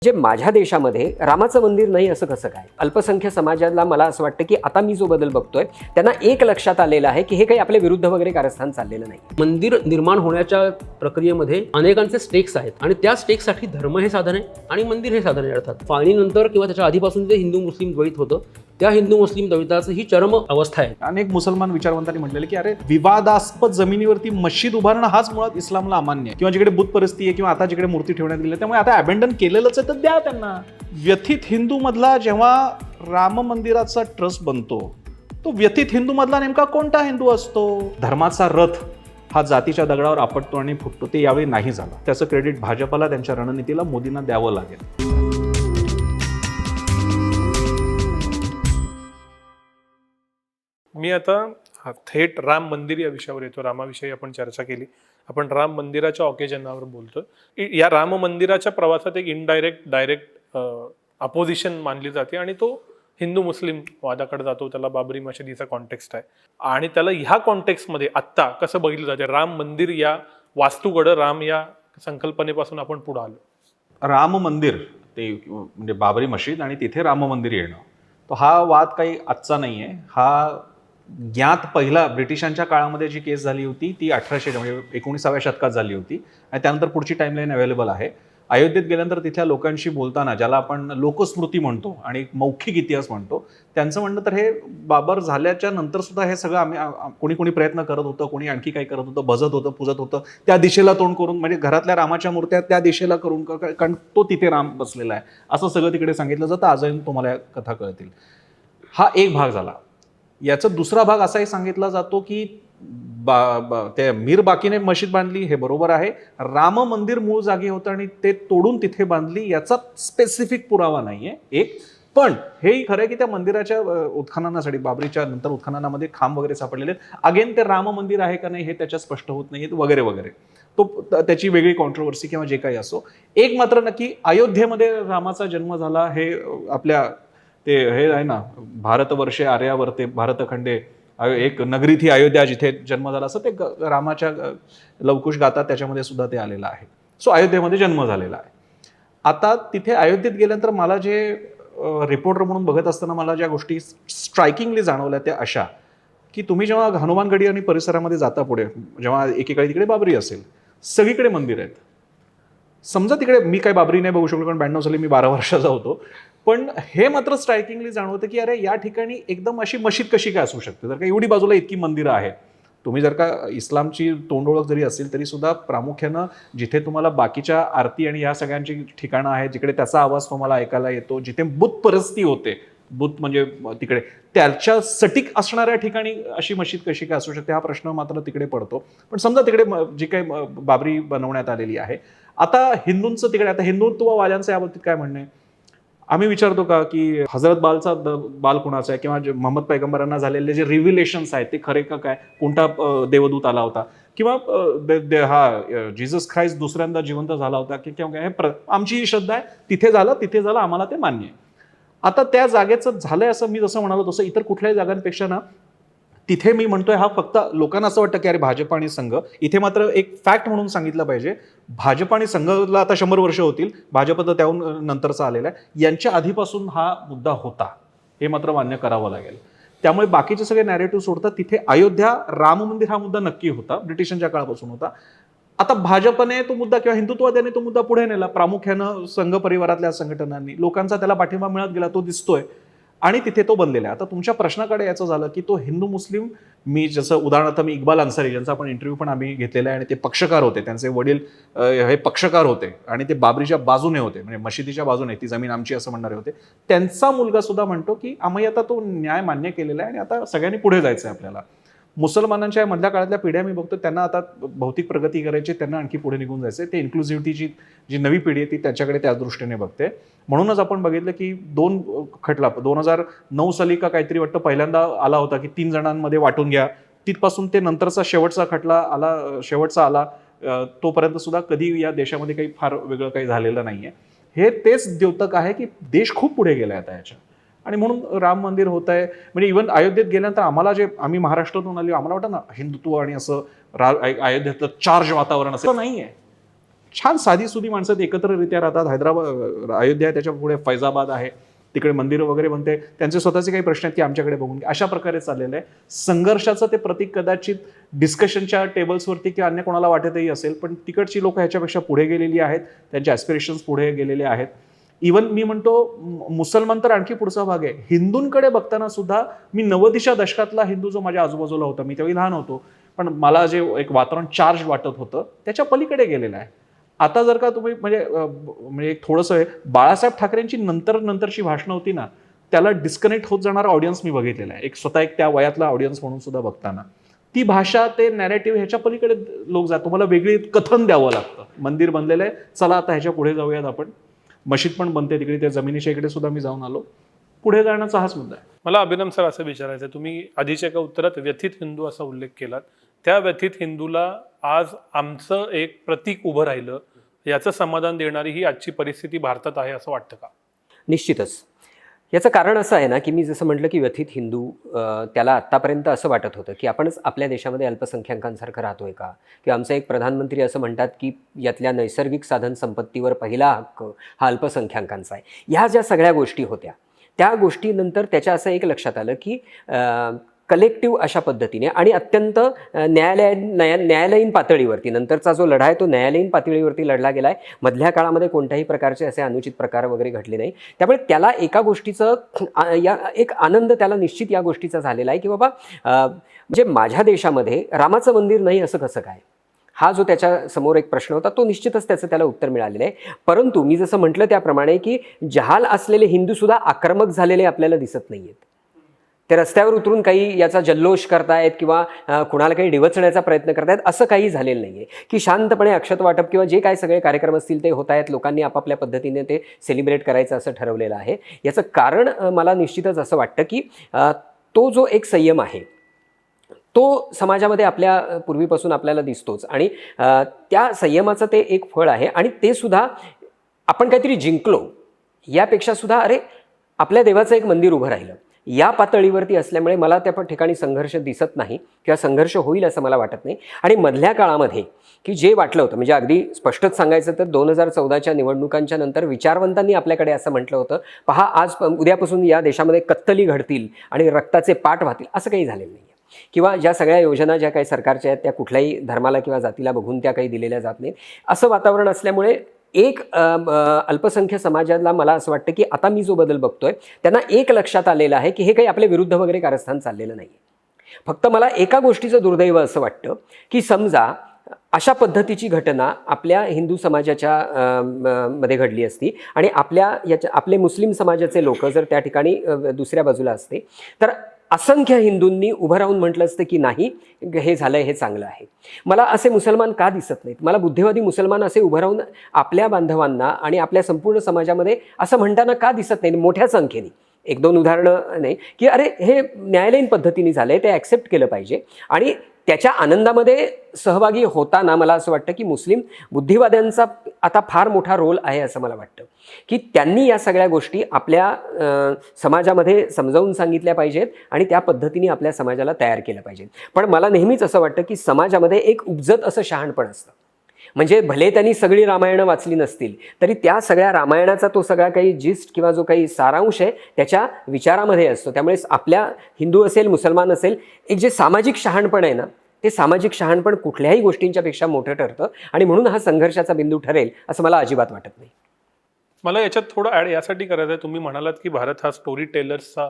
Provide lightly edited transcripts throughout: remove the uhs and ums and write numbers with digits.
जे माझ्या देशामध्ये रामाचं मंदिर नाही असं कसं काय? अल्पसंख्य समाजाला मला असं वाटतं की आता मी जो बदल बघतोय त्यांना एक लक्षात आलेलं आहे की हे काही आपल्या विरुद्ध वगैरे कारस्थान चाललेलं नाही. मंदिर निर्माण होण्याच्या प्रक्रियेमध्ये अनेकांचे स्टेक्स आहेत आणि त्या स्टेक्ससाठी धर्म हे साधन आहे आणि मंदिर हे साधन आहे. अर्थात फाळणीनंतर किंवा त्याच्या आधीपासून जे हिंदू मुस्लिम द्वैत होतं त्या हिंदू मुस्लिम द्वैताचं ही चरम अवस्था आहे. अनेक मुसलमान विचारवंतांनी म्हटलेलं की अरे विवादास्पद जमिनीवरती मस्जिद उभारणं हाच मुळात इस्लामला अमान्य आहे, किंवा जिकडे बुत परिस्थिती आहे किंवा आता जिकडे मूर्ती ठेवण्यात गेली त्यामुळे आता अबेंडन केलेलंच आहे तर द्या त्यांना. व्यथित हिंदू मधला जेव्हा राम मंदिराचा ट्रस्ट बनतो तो व्यथित हिंदू मधला नेमका कोणता हिंदू असतो? धर्माचा रथ हा जातीच्या दगडावर आपटतो आणि फुटतो, ते यावेळी नाही झालं. त्याचं क्रेडिट भाजपला, त्यांच्या रणनीतीला, मोदींना द्यावं लागेल. मी आता थेट राम मंदिर या विषयावर येतो. रामाविषयी आपण चर्चा केली, आपण राम मंदिराच्या ऑकेजनवर बोलतोय. या राम मंदिराच्या प्रवासात एक इनडायरेक्ट डायरेक्ट अपोजिशन मानली जाते आणि तो हिंदू मुस्लिम वादाकडे जातो. त्याला बाबरी मशिदीचा कॉन्टेक्स्ट आहे आणि त्याला ह्या कॉन्टेक्स्टमध्ये आत्ता कसं बघितलं जाते राम मंदिर या वास्तूकडं, राम या संकल्पनेपासून आपण पुढे आलो. राम मंदिर ते म्हणजे बाबरी मशीद आणि तिथे राम मंदिर येणं, तो हा वाद काही आजचा नाहीये. हा ज्ञात पहिला ब्रिटिशांच्या काळामध्ये जी केस झाली होती ती 1800 म्हणजे 19व्या शतकात झाली होती आणि त्यानंतर पुढची टाइमलाईन अवेलेबल आहे. अयोध्येत गेल्यानंतर तिथल्या लोकांशी बोलताना, ज्याला आपण लोकस्मृती म्हणतो आणि मौखिक इतिहास म्हणतो, त्यांचं म्हणणं तर हे बाबर झाल्याच्या नंतर सुद्धा हे सगळं आम्ही कोणी प्रयत्न करत होतं, कोणी आणखी काही करत होतं, भजत होतं, पूजत होतं, त्या दिशेला तोंड करून, म्हणजे घरातल्या रामाच्या मूर्त्या त्या दिशेला करून, कारण तो तिथे राम बसलेला आहे असं सगळं तिकडे सांगितलं जातं. आजही तुम्हाला या कथा कळतील. हा एक भाग झाला. याचा दुसरा भाग असाही सांगितला जातो की ते मीर बाकीने मशीद बांधली, हे बरोबर आहे. राम मंदिर मूळ जागी होतं आणि ते तोडून तिथे बांधली, याचा स्पेसिफिक पुरावा नाहीये एक. पण हेही खरं आहे की त्या मंदिराच्या उत्खननासाठी, बाबरीच्या नंतर उत्खननामध्ये खांब वगैरे सापडलेले, अगेन ते राम मंदिर आहे का नाही हे त्याच्यात स्पष्ट होत नाही वगैरे वगैरे. तो त्याची वेगळी कॉन्ट्रोवर्सी किंवा जे काही असो. एक मात्र नक्की, अयोध्येमध्ये रामाचा जन्म झाला हे आपल्या ते हे आहे ना, भारतवर्षे आर्यावर्ते भारतखंडे एक नगरी थी अयोध्या, जिथे जन्म झाला, असं ते रामाच्या लवकुश गातात त्याच्यामध्ये सुद्धा ते आलेलं आहे. सो अयोध्येमध्ये जन्म झालेला आहे. आता तिथे अयोध्येत गेल्यानंतर मला जे रिपोर्टर म्हणून बघत असताना मला ज्या गोष्टी स्ट्रायकिंगली जाणवल्या त्या अशा की तुम्ही जेव्हा हनुमानगडी आणि परिसरामध्ये जाता पुढे, जेव्हा एकेकाळी तिकडे बाबरी असेल, सगळीकडे मंदिर आहेत. समजा तिकडे मी काही बाबरी नाही बघू शकलो कारण 92 साली मी 12 वर्षाचा होतो, पण हे मात्र स्ट्रायकिंगली जाणवतं की अरे या ठिकाणी एकदम अशी मशीद कशी काय असू शकते, जर का एवढी बाजूला इतकी मंदिरं आहेत. तुम्ही जर का इस्लामची तोंडओळख जरी असेल तरी सुद्धा प्रामुख्यानं जिथे तुम्हाला बाकीच्या आरती आणि या सगळ्यांची ठिकाणं आहेत, जिकडे त्याचा आवाज तुम्हाला ऐकायला येतो, जिथे बुत परस्ती होते, बुत म्हणजे तिकडे त्याच्या सटीक असणाऱ्या ठिकाणी अशी मशीद कशी काय असू शकते, हा प्रश्न मात्र तिकडे पडतो. पण समजा तिकडे जी काही बाबरी बनवण्यात आलेली आहे, आता हिंदूंचं तिकडे, आता हिंदुत्ववाद्यांचं याबाबतीत काय म्हणणं आहे? आम्ही विचारतो का की हजरत बाल कुणाचा आहे, किंवा मोहम्मद पैगंबरांना झालेले जे रिव्हिलेशन्स आहेत ते खरे का काय, कोणता देवदूत आला होता, किंवा हा जीसस ख्राइस्ट दुसऱ्यांदा जिवंत झाला होता की किंवा आमची ही श्रद्धा आहे, तिथे झालं आम्हाला ते मान्य आहे. आता त्या जागेचं झालंय असं मी जसं म्हणालो तसं इतर कुठल्याही जागांपेक्षा ना तिथे मी म्हणतोय हा फक्त लोकांना असं वाटतं की अरे भाजप आणि संघ, इथे मात्र एक फॅक्ट म्हणून सांगितलं पाहिजे, भाजप आणि संघला आता 100 वर्ष होतील, भाजप तर त्याहून नंतरचा आलेला आहे, यांच्या आधीपासून हा मुद्दा होता, हे मात्र मान्य करावं लागेल. त्यामुळे बाकीचे सगळे नॅरेटिव्ह सोडतात. तिथे अयोध्या राम मंदिर हा मुद्दा नक्की होता, ब्रिटिशांच्या काळापासून होता. आता भाजपने तो मुद्दा किंवा हिंदुत्ववाद्याने तो मुद्दा पुढे नेला, प्रामुख्यानं संघ परिवारातल्या संघटनांनी, लोकांचा त्याला पाठिंबा मिळत गेला, तो दिसतोय आणि तिथे तो बनलेला आहे. आता तुमच्या प्रश्नाकडे याचं झालं की तो हिंदू मुस्लिम, मी जसं उदाहरणार्थ मी इक्बाल अन्सारी ज्यांचा आपण इंटरव्ह्यू पण आम्ही घेतलेला आहे आणि ते पक्षकार होते, त्यांचे वडील हे पक्षकार होते आणि ते बाबरीच्या बाजूने होते, म्हणजे मशिदीच्या बाजूने, ती जमीन आमची असं म्हणणारे होते. त्यांचा मुलगा सुद्धा म्हणतो की आम्ही आता तो न्याय मान्य केलेला आहे आणि आता सगळ्यांनी पुढे जायचं आहे आपल्याला. मुसलमानांच्या मधल्या काळातल्या पिढ्या मी बघतो, त्यांना आता भौतिक प्रगती करायची, त्यांना आणखी पुढे निघून जायचं. ते इन्क्लुझिव्हिटीची जी नवी पिढी आहे ती त्याच्याकडे त्या दृष्टीने बघते. म्हणूनच आपण बघितलं की 2009 साली का काहीतरी वाटतं पहिल्यांदा आला होता की 3 जणांमध्ये वाटून घ्या, तिथपासून ते नंतरचा शेवटचा खटला आला, तोपर्यंत सुद्धा कधी या देशामध्ये काही फार वेगळं काही झालेलं नाहीये. हे तेच द्योतक आहे की देश खूप पुढे गेलाय आता याच्या, आणि म्हणून राम मंदिर होत आहे. म्हणजे इव्हन अयोध्येत गेल्यानंतर आम्हाला आम्ही महाराष्ट्रातून आलो, आम्हाला वाटतं ना हिंदुत्व आणि असं अयोध्येतलं चार्ज वातावरण असं नाहीये. छान साधीसुधी माणसं ते एकत्ररित्या राहतात. हैदराबाद, अयोध्या आहे, त्याच्या पुढे फैजाबाद आहे, तिकडे मंदिरं वगैरे बनते, त्यांचे स्वतःचे काही प्रश्न आहेत की आमच्याकडे बघून घ्या, अशा प्रकारे चाललेलं आहे. संघर्षाचं ते प्रतीक कदाचित डिस्कशनच्या टेबल्सवरती किंवा अन्य कोणाला वाटतही असेल, पण तिकडची लोक ह्याच्यापेक्षा पुढे गेलेली आहेत, त्यांचे ॲस्पिरेशन्स पुढे गेलेले आहेत. इवन मी म्हणतो मुसलमान तर आणखी पुढचा भाग आहे. हिंदूंकडे बघताना सुद्धा मी 90च्या दशकातला हिंदू जो माझ्या आजूबाजूला होता, मी तेव्हा लहान होतो, पण मला जे एक वातावरण चार्ज वाटत होतं त्याच्या पलीकडे गेलेलं आहे. आता जर का तुम्ही म्हणजे एक थोडंसं बाळासाहेब ठाकरेंची नंतरची भाषणं होती ना, त्याला डिस्कनेक्ट होत जाणारा ऑडियन्स मी बघितलेला आहे, एक स्वतः एक त्या वयातला ऑडियन्स म्हणून सुद्धा बघताना. ती भाषा, ते नॅरेटिव्ह, ह्याच्या पलीकडे लोक जात, तुम्हाला वेगळी कथन द्यावं लागतं. मंदिर बनलेलं आहे, चला आता ह्याच्या पुढे जाऊयात आपण. मशीद पण बनते तिकडे, त्या जमिनीच्या इकडे सुद्धा मी जाऊन आलो. पुढे जाण्याचा हाच मुद्दा आहे. मला अभिनम सर असं विचारायचं आहे, तुम्ही आधीच्या एका उत्तरात व्यथित हिंदू असा उल्लेख केलात. त्या व्यथित हिंदूला आज आमचं एक प्रतीक उभं राहिलं याचं समाधान देणारी ही आजची परिस्थिती भारतात आहे असं वाटतं का? निश्चितच. याचं कारण असं आहे ना, की मी जसं म्हटलं की व्यथित हिंदू, त्याला आत्तापर्यंत असं वाटत होतं की आपणच आपल्या देशामध्ये अल्पसंख्याकांसारखं राहतोय का, किंवा आमचे एक प्रधानमंत्री असं म्हणतात की यातल्या नैसर्गिक साधन संपत्तीवर पहिला हक्क हा अल्पसंख्याकांचा आहे. ह्या ज्या सगळ्या गोष्टी होत्या, त्या गोष्टीनंतर त्याच्या असं एक लक्षात आलं की कलेक्टिव्ह अशा पद्धतीने आणि अत्यंत न्यायालयीन पातळीवरती, नंतरचा जो लढा आहे तो न्यायालयीन पातळीवरती लढला गेला आहे. मधल्या काळामध्ये कोणत्याही प्रकारचे असे अनुचित प्रकार वगैरे घडले नाही. त्यामुळे त्याला एका गोष्टीचं एक आनंद त्याला निश्चित या गोष्टीचा झालेला आहे की बाबा म्हणजे माझ्या देशामध्ये रामाचं मंदिर नाही असं कसं काय, हा जो त्याच्या समोर एक प्रश्न होता, तो निश्चितच त्याला उत्तर मिळालेलं आहे. परंतु मी जसं म्हटलं त्याप्रमाणे की जहाल असलेले हिंदूसुद्धा आक्रमक झालेले आपल्याला दिसत नाही आहेत. ते रस्त्यावर उतरून काही याचा जल्लोष करतायत किंवा कुणाला काही डिवचण्याचा प्रयत्न करतायत असं काही झालेलं नाही आहे, की शांतपणे अक्षत वाटप किंवा जे काही सगळे कार्यक्रम असतील ते होत आहेत, लोकांनी आपापल्या पद्धतीने ते सेलिब्रेट करायचं असं ठरवलेलं आहे. याचं कारण मला निश्चितच असं वाटतं की तो जो एक संयम आहे तो समाजामध्ये आपल्या पूर्वीपासून आपल्याला दिसतोच, आणि त्या संयमाचं ते एक फळ आहे. आणि ते सुद्धा आपण काहीतरी जिंकलो यापेक्षा सुद्धा अरे आपल्या देवाचं एक मंदिर उभं राहिलं या पातळीवरती असल्यामुळे मला त्या ठिकाणी संघर्ष दिसत नाही किंवा संघर्ष होईल असं मला वाटत नाही. आणि मधल्या काळामध्ये की जे वाटलं होतं, म्हणजे अगदी स्पष्टच सांगायचं तर 2014च्या निवडणुकांच्या नंतर विचारवंतांनी आपल्याकडे असं म्हटलं होतं, पहा आज उद्यापासून या देशामध्ये कत्तली घडतील आणि रक्ताचे पाठ वाहतील, असं काही झालेलं नाही. किंवा ज्या सगळ्या योजना ज्या काही सरकारच्या आहेत त्या कुठल्याही धर्माला किंवा जातीला बघून त्या काही दिलेल्या जात नाहीत, असं वातावरण असल्यामुळे एक अल्पसंख्य समाजाला मला असं वाटतं की आता मी जो बदल बघतोय त्यांना एक लक्षात आलेलं आहे की हे काही आपल्या विरुद्ध वगैरे कारस्थान चाललेलं नाही. फक्त मला एका गोष्टीचं दुर्दैव असं वाटतं की समजा अशा पद्धतीची घटना आपल्या हिंदू समाजाच्या मध्ये घडली असती आणि आपले मुस्लिम समाजाचे लोक जर त्या ठिकाणी दुसऱ्या बाजूला असते तर असंख्य हिंदूंनी उभं राहून म्हटलं असतं की नाही हे झालंय हे चांगलं आहे. मला असे मुसलमान का दिसत नाहीत? मला बुद्धिवादी मुसलमान असे उभं राहून आपल्या बांधवांना आणि आपल्या संपूर्ण समाजामध्ये असं म्हणताना का दिसत नाही मोठ्या संख्येने? एक दोन उदाहरणं नाही की अरे हे न्यायालयीन पद्धतीने झालंय, ते ॲक्सेप्ट केलं पाहिजे. आणि त्याच्या आनंदामध्ये सहभागी होताना मला असं वाटतं की मुस्लिम बुद्धिवाद्यांचा आता फार मोठा रोल आहे असं मला वाटतं की त्यांनी या सगळ्या गोष्टी आपल्या समाजामध्ये समजावून सांगितल्या पाहिजेत आणि त्या पद्धतीने आपल्या समाजाला तयार केलं पाहिजे. पण मला नेहमीच असं वाटतं की समाजामध्ये एक उपजत असं शहाणपण असतं. म्हणजे भले त्यांनी सगळी रामायणं वाचली नसतील तरी त्या सगळ्या रामायणाचा तो सगळा काही जिस्ट किंवा जो काही सारांश आहे त्याच्या विचारामध्ये असतो. त्यामुळे आपल्या हिंदू असेल मुसलमान असेल एक जे सामाजिक शहाणपण आहे ना, ते सामाजिक शहाणपण कुठल्याही गोष्टींच्या पेक्षा मोठं ठरतं आणि म्हणून हा संघर्षाचा बिंदू ठरेल असं मला अजिबात वाटत नाही. मला याच्यात थोडं ॲड यासाठी करायचं आहे, तुम्ही म्हणालात की भारत हा स्टोरी टेलर्सचा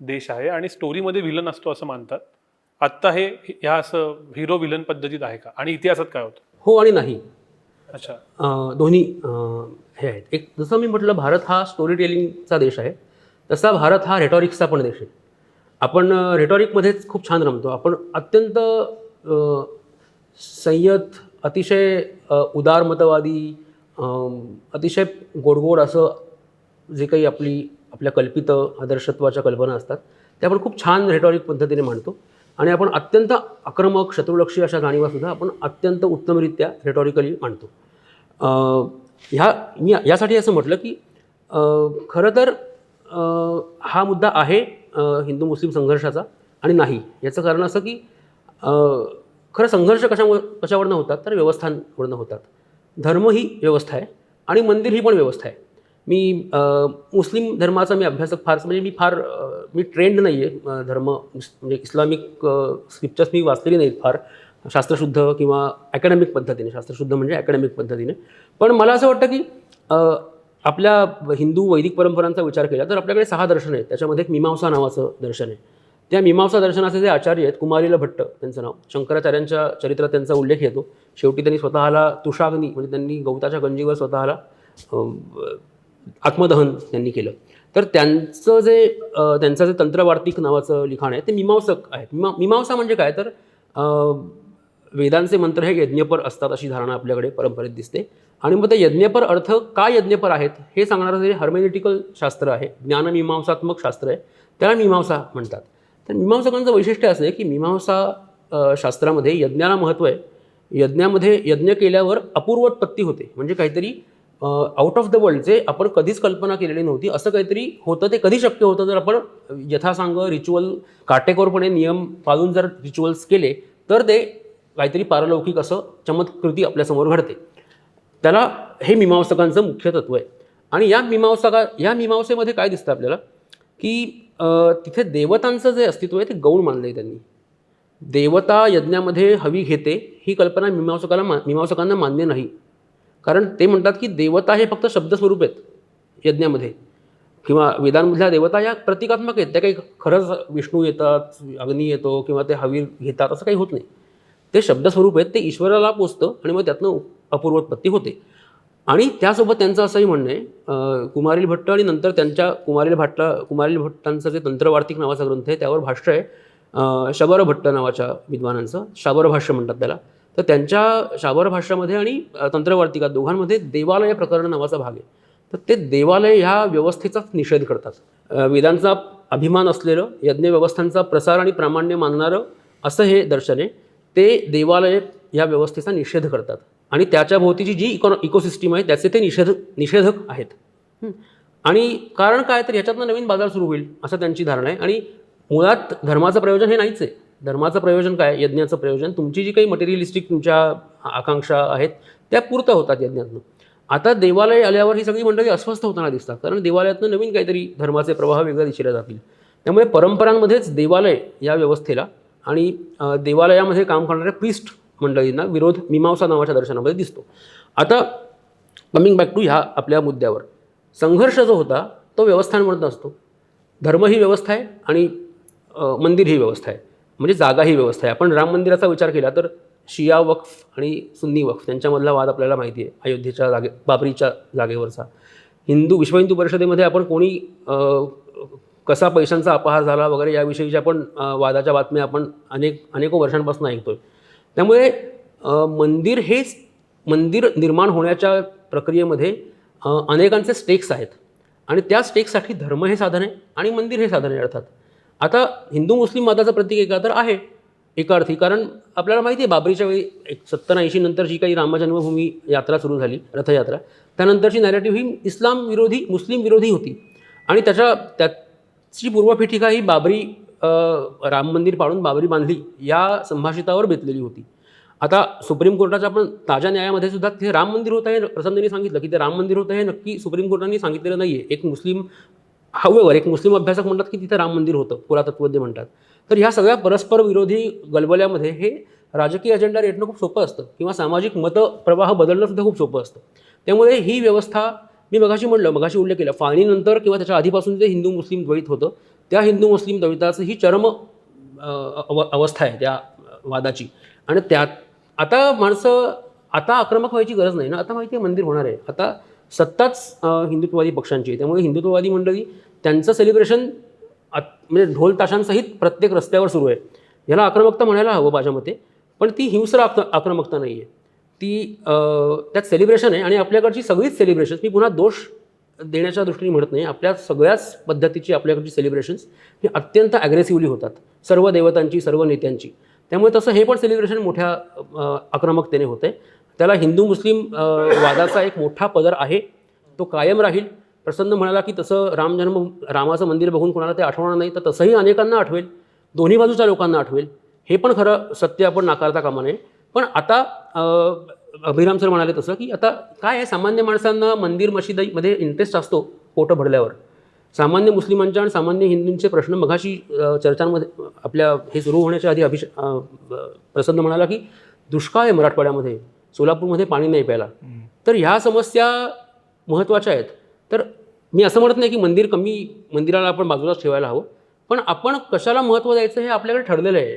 देश आहे आणि स्टोरीमध्ये व्हिलन असतो असं मानतात. आत्ता हे ह्या असं हिरो व्हिलन पद्धतीत आहे का आणि इतिहासात काय होतं? हो आणि नाही. अच्छा, दोन्ही हे आहेत. एक जसं मी म्हटलं भारत हा स्टोरी टेलिंगचा देश आहे, तसा भारत हा रेटॉरिक्सचा पण देश आहे. आपण रेटॉरिकमध्येच खूप छान रमतो. आपण अत्यंत संयत, अतिशय उदारमतवादी, अतिशय गोडगोड असं जे काही आपल्या कल्पित आदर्शत्वाच्या कल्पना असतात त्या आपण खूप छान रेटॉरिक पद्धतीने मांडतो. आणि आपण अत्यंत आक्रमक, शत्रुलक्षी अशा जाणीवासुद्धा आपण अत्यंत उत्तमरित्या रेटॉरिकली मांडतो. मी यासाठी असं म्हटलं की खरं तर हा मुद्दा आहे हिंदू मुस्लिम संघर्षाचा आणि नाही. याचं कारण असं की खरं संघर्ष कशावरनं होतात तर व्यवस्थांवरनं होतात. धर्म ही व्यवस्था आहे आणि मंदिर ही पण व्यवस्था आहे. मी मुस्लिम धर्माचा मी अभ्यासक फार म्हणजे मी ट्रेंड नाही आहे धर्म म्हणजे इस्लामिक स्क्रिप्चर्स मी वाचलेली नाहीत फार शास्त्रशुद्ध किंवा अकॅडमिक पद्धतीने. शास्त्रशुद्ध म्हणजे अकॅडमिक पद्धतीने. पण मला असं वाटतं की आपल्या हिंदू वैदिक परंपरांचा विचार केला तर आपल्याकडे 6 दर्शनं आहेत. त्याच्यामध्ये एक मीमांसा नावाचं दर्शन आहे. त्या मीमांसा दर्शनाचे जे आचार्य आहेत कुमारील भट्ट त्यांचं नाव, शंकराचार्यांच्या चरित्रात त्यांचा उल्लेख येतो. शेवटी त्यांनी स्वतःला तुषाग्नी म्हणजे त्यांनी गवताच्या गंजीवर स्वतःला आत्मदहन त्यांनी केलं. तर त्यांचं जे तंत्रवार्तिक नावाचं लिखाण आहे ते मीमांसक आहे. मीमांसा म्हणजे काय तर वेदांचे मंत्र हे यज्ञपर असतात अशी धारणा आपल्याकडे परंपरेत दिसते. आणि मग ते यज्ञपर अर्थ का यज्ञपर आहेत हे सांगणारं जे हर्मेनेटिकल शास्त्र आहे, ज्ञानमीमांसात्मक शास्त्र आहे, त्याला मीमांसा म्हणतात. तर मीमांसकांचं वैशिष्ट्य असं आहे की मीमांसा शास्त्रामध्ये यज्ञाला महत्त्व आहे. यज्ञामध्ये यज्ञ केल्यावर अपूर्वोत्पत्ती होते. म्हणजे काहीतरी आउट ऑफ द वर्ल्ड जे आपण कधीच कल्पना केलेली नव्हती असं काहीतरी होतं. ते कधी शक्य होतं जर आपण यथासांग रिच्युअल काटेकोरपणे नियम पाळून जर रिच्युअल्स केले तर ते काहीतरी पारलौकिक असं चमत्कृती आपल्यासमोर घडते. त्याला हे मीमांसकांचं मुख्य तत्व आहे. आणि या मीमांसेमध्ये काय दिसतं आपल्याला की तिथे देवतांचं जे अस्तित्व आहे ते गौण मानलं आहे त्यांनी. देवता यज्ञामध्ये हवी घेते ही कल्पना मीमांसकांना मान्य नाही. कारण ते म्हणतात की देवता हे फक्त शब्दस्वरूप आहेत यज्ञामध्ये किंवा वेदांमधल्या देवता या प्रतिकात्मक आहेत. त्या काही खरंच विष्णू येतात, अग्नी येतो किंवा ते हवी घेतात असं काही होत नाही. ते शब्दस्वरूप आहेत. ते ईश्वराला पोचतं आणि मग त्यातनं अपूर्वोत्पत्ती होते. आणि त्यासोबत त्यांचं असंही म्हणणं आहे कुमारील भट्ट आणि नंतर त्यांच्या कुमारील भट्टांचं जे तंत्रवार्तिक नावाचा ग्रंथ आहे त्यावर भाष्य आहे शबर भट्ट नावाच्या विद्वानांचं. शाबर भाष्य म्हणतात त्याला. तर त्यांच्या शाबर भाष्यामध्ये आणि तंत्रवार्तिकात दोघांमध्ये देवालय प्रकरण नावाचा भाग आहे. तर ते देवालय ह्या व्यवस्थेचाच निषेध करतात. वेदांचा अभिमान असलेलं यज्ञ व्यवस्थांचा प्रसार आणि प्रामाण्य मानणारं असं हे दर्शन आहे. ते देवालय या व्यवस्थेचा निषेध करतात आणि त्याच्या भोवतीची जी इकोसिस्टीम आहे त्याचे ते निषेधक आहेत. आणि कारण काय तर ह्याच्यातनं नवीन बाजार सुरू होईल असं त्यांची धारणा आहे. आणि मुळात धर्माचं प्रयोजन हे नाहीच आहे. धर्माचं प्रयोजन काय, यज्ञाचं प्रयोजन तुमची जी काही मटेरियलिस्टिक तुमच्या आकांक्षा आहेत त्या पूर्त होतात यज्ञातनं. आता देवालय आल्यावर ही सगळी मंडळी अस्वस्थ होताना दिसतात कारण देवालयातनं नवीन काहीतरी धर्माचे प्रवाह वेगळ्या दिशेला जातील. त्यामुळे परंपरांमध्येच देवालय या व्यवस्थेला आणि देवालयामध्ये काम करणाऱ्या प्रिस्ट मंडळींना विरोध मीमांसा नावाच्या दर्शनामध्ये दिसतो. आता कमिंग बॅक टू ह्या आपल्या मुद्द्यावर, संघर्ष जो होता तो व्यवस्थांमधून असतो. धर्म ही व्यवस्था आहे आणि मंदिर ही व्यवस्था आहे म्हणजे जागा ही व्यवस्था आहे. आपण राम मंदिराचा विचार केला तर शिया वक्फ आणि सुन्नी वक्फ त्यांच्यामधला वाद आपल्याला माहिती आहे. अयोध्येच्या बाबरीच्या जागेवरचा विश्व हिंदू परिषदेमध्ये आपण कोणी कसा पैशांचा अपहार झाला वगैरे याविषयीच्या आपण वादाच्या बातम्या आपण अनेको वर्षांपासून ऐकतोय. त्यामुळे मंदिर निर्माण होण्याच्या प्रक्रियेमध्ये अनेकांचे स्टेक्स आहेत आणि त्या स्टेक्ससाठी धर्म हे साधन आहे आणि मंदिर हे साधन आहे अर्थात. आता हिंदू मुस्लिम वादाचं प्रतीक एका तर आहे एका अर्थी, कारण आपल्याला माहिती आहे बाबरीच्या वेळी 70-80 नंतर जी काही रामजन्मभूमी यात्रा सुरू झाली, रथयात्रा, त्यानंतरची नॅरेटिव्ह ही इस्लाम विरोधी मुस्लिम विरोधी होती आणि त्याची पूर्वपीठिका ही बाबरी राम मंदिर पाडून बाबरी बांधली या संभाषितावर बेतलेली होती. आता सुप्रीम कोर्टाच्या आपण ताज्या न्यायामध्ये सुद्धा ते राम मंदिर होतं हे प्रसंगाने सांगितलं की ते राम मंदिर होतं हे नक्की सुप्रीम कोर्टाने सांगितलेलं नाही आहे. एक मुस्लिम अभ्यासक म्हणतात की तिथे राम मंदिर होतं, पुरातत्वज्ञ म्हणतात. तर ह्या सगळ्या परस्पर विरोधी गलबल्यामध्ये हे राजकीय अजेंडा रेटणं खूप सोपं असतं किंवा सामाजिक मतप्रवाह बदलणं सुद्धा खूप सोपं असतं. त्यामुळे ही व्यवस्था मी मगाशी उल्लेख केला, फाळणीनंतर किंवा त्याच्या आधीपासून जे हिंदू मुस्लिम द्वैत होतं त्या हिंदू मुस्लिम द्वैताचं ही चरम अवस्था आहे त्या वादाची. आणि त्यात आता माणसं आक्रमक व्हायची गरज नाही ना. आता माहिती आहे मंदिर होणार आहे, आता सत्ताच हिंदुत्ववादी पक्षांची. त्यामुळे हिंदुत्ववादी मंडळी त्यांचं सेलिब्रेशन म्हणजे ढोल ताशांसहित प्रत्येक रस्त्यावर सुरू आहे. ह्याला आक्रमकता म्हणायला हवं माझ्या मते, पण ती हिंस्र आक्रमकता नाही आहे. ती त्यात सेलिब्रेशन आहे आणि आपल्याकडची सगळीच सेलिब्रेशन्स, मी पुन्हा दोष देण्याच्या दृष्टीने म्हणत नाही, आपल्या सगळ्याच पद्धतीची आपल्याकडची सेलिब्रेशन्स ही अत्यंत ॲग्रेसिव्हली होतात सर्व देवतांची, सर्व नेत्यांची. त्यामुळे तसं हे पण सेलिब्रेशन मोठ्या आक्रमकतेने होतं आहे. त्याला हिंदू मुस्लिम वादाचा एक मोठा पदर आहे, तो कायम राहील. प्रसन्न म्हणाला की तसं रामाचं मंदिर बघून कोणाला ते आठवणार नाही, तर तसंही अनेकांना आठवेल, दोन्ही बाजूच्या लोकांना आठवेल. हे पण खरं सत्य आपण नाकारता कामा नये. पण आता अभिराम सर म्हणाले तसं की आता काय आहे, सामान्य माणसांना मंदिर मशिदीमध्ये इंटरेस्ट असतो पोटं भरल्यावर. सामान्य मुस्लिमांचे आणि सामान्य हिंदूंचे प्रश्न मघाशी चर्चांमध्ये आपल्या हे सुरू होण्याच्या आधी प्रसन्न म्हणाला की दुष्काळ आहे मराठवाड्यामध्ये, सोलापूरमध्ये पाणी नाही प्यायला. तर ह्या समस्या महत्त्वाच्या आहेत. तर मी असं म्हणत नाही की मंदिराला आपण बाजूलाच ठेवायला हवं, पण आपण कशाला महत्त्व द्यायचं हे आपल्याकडे ठरलेलं आहे.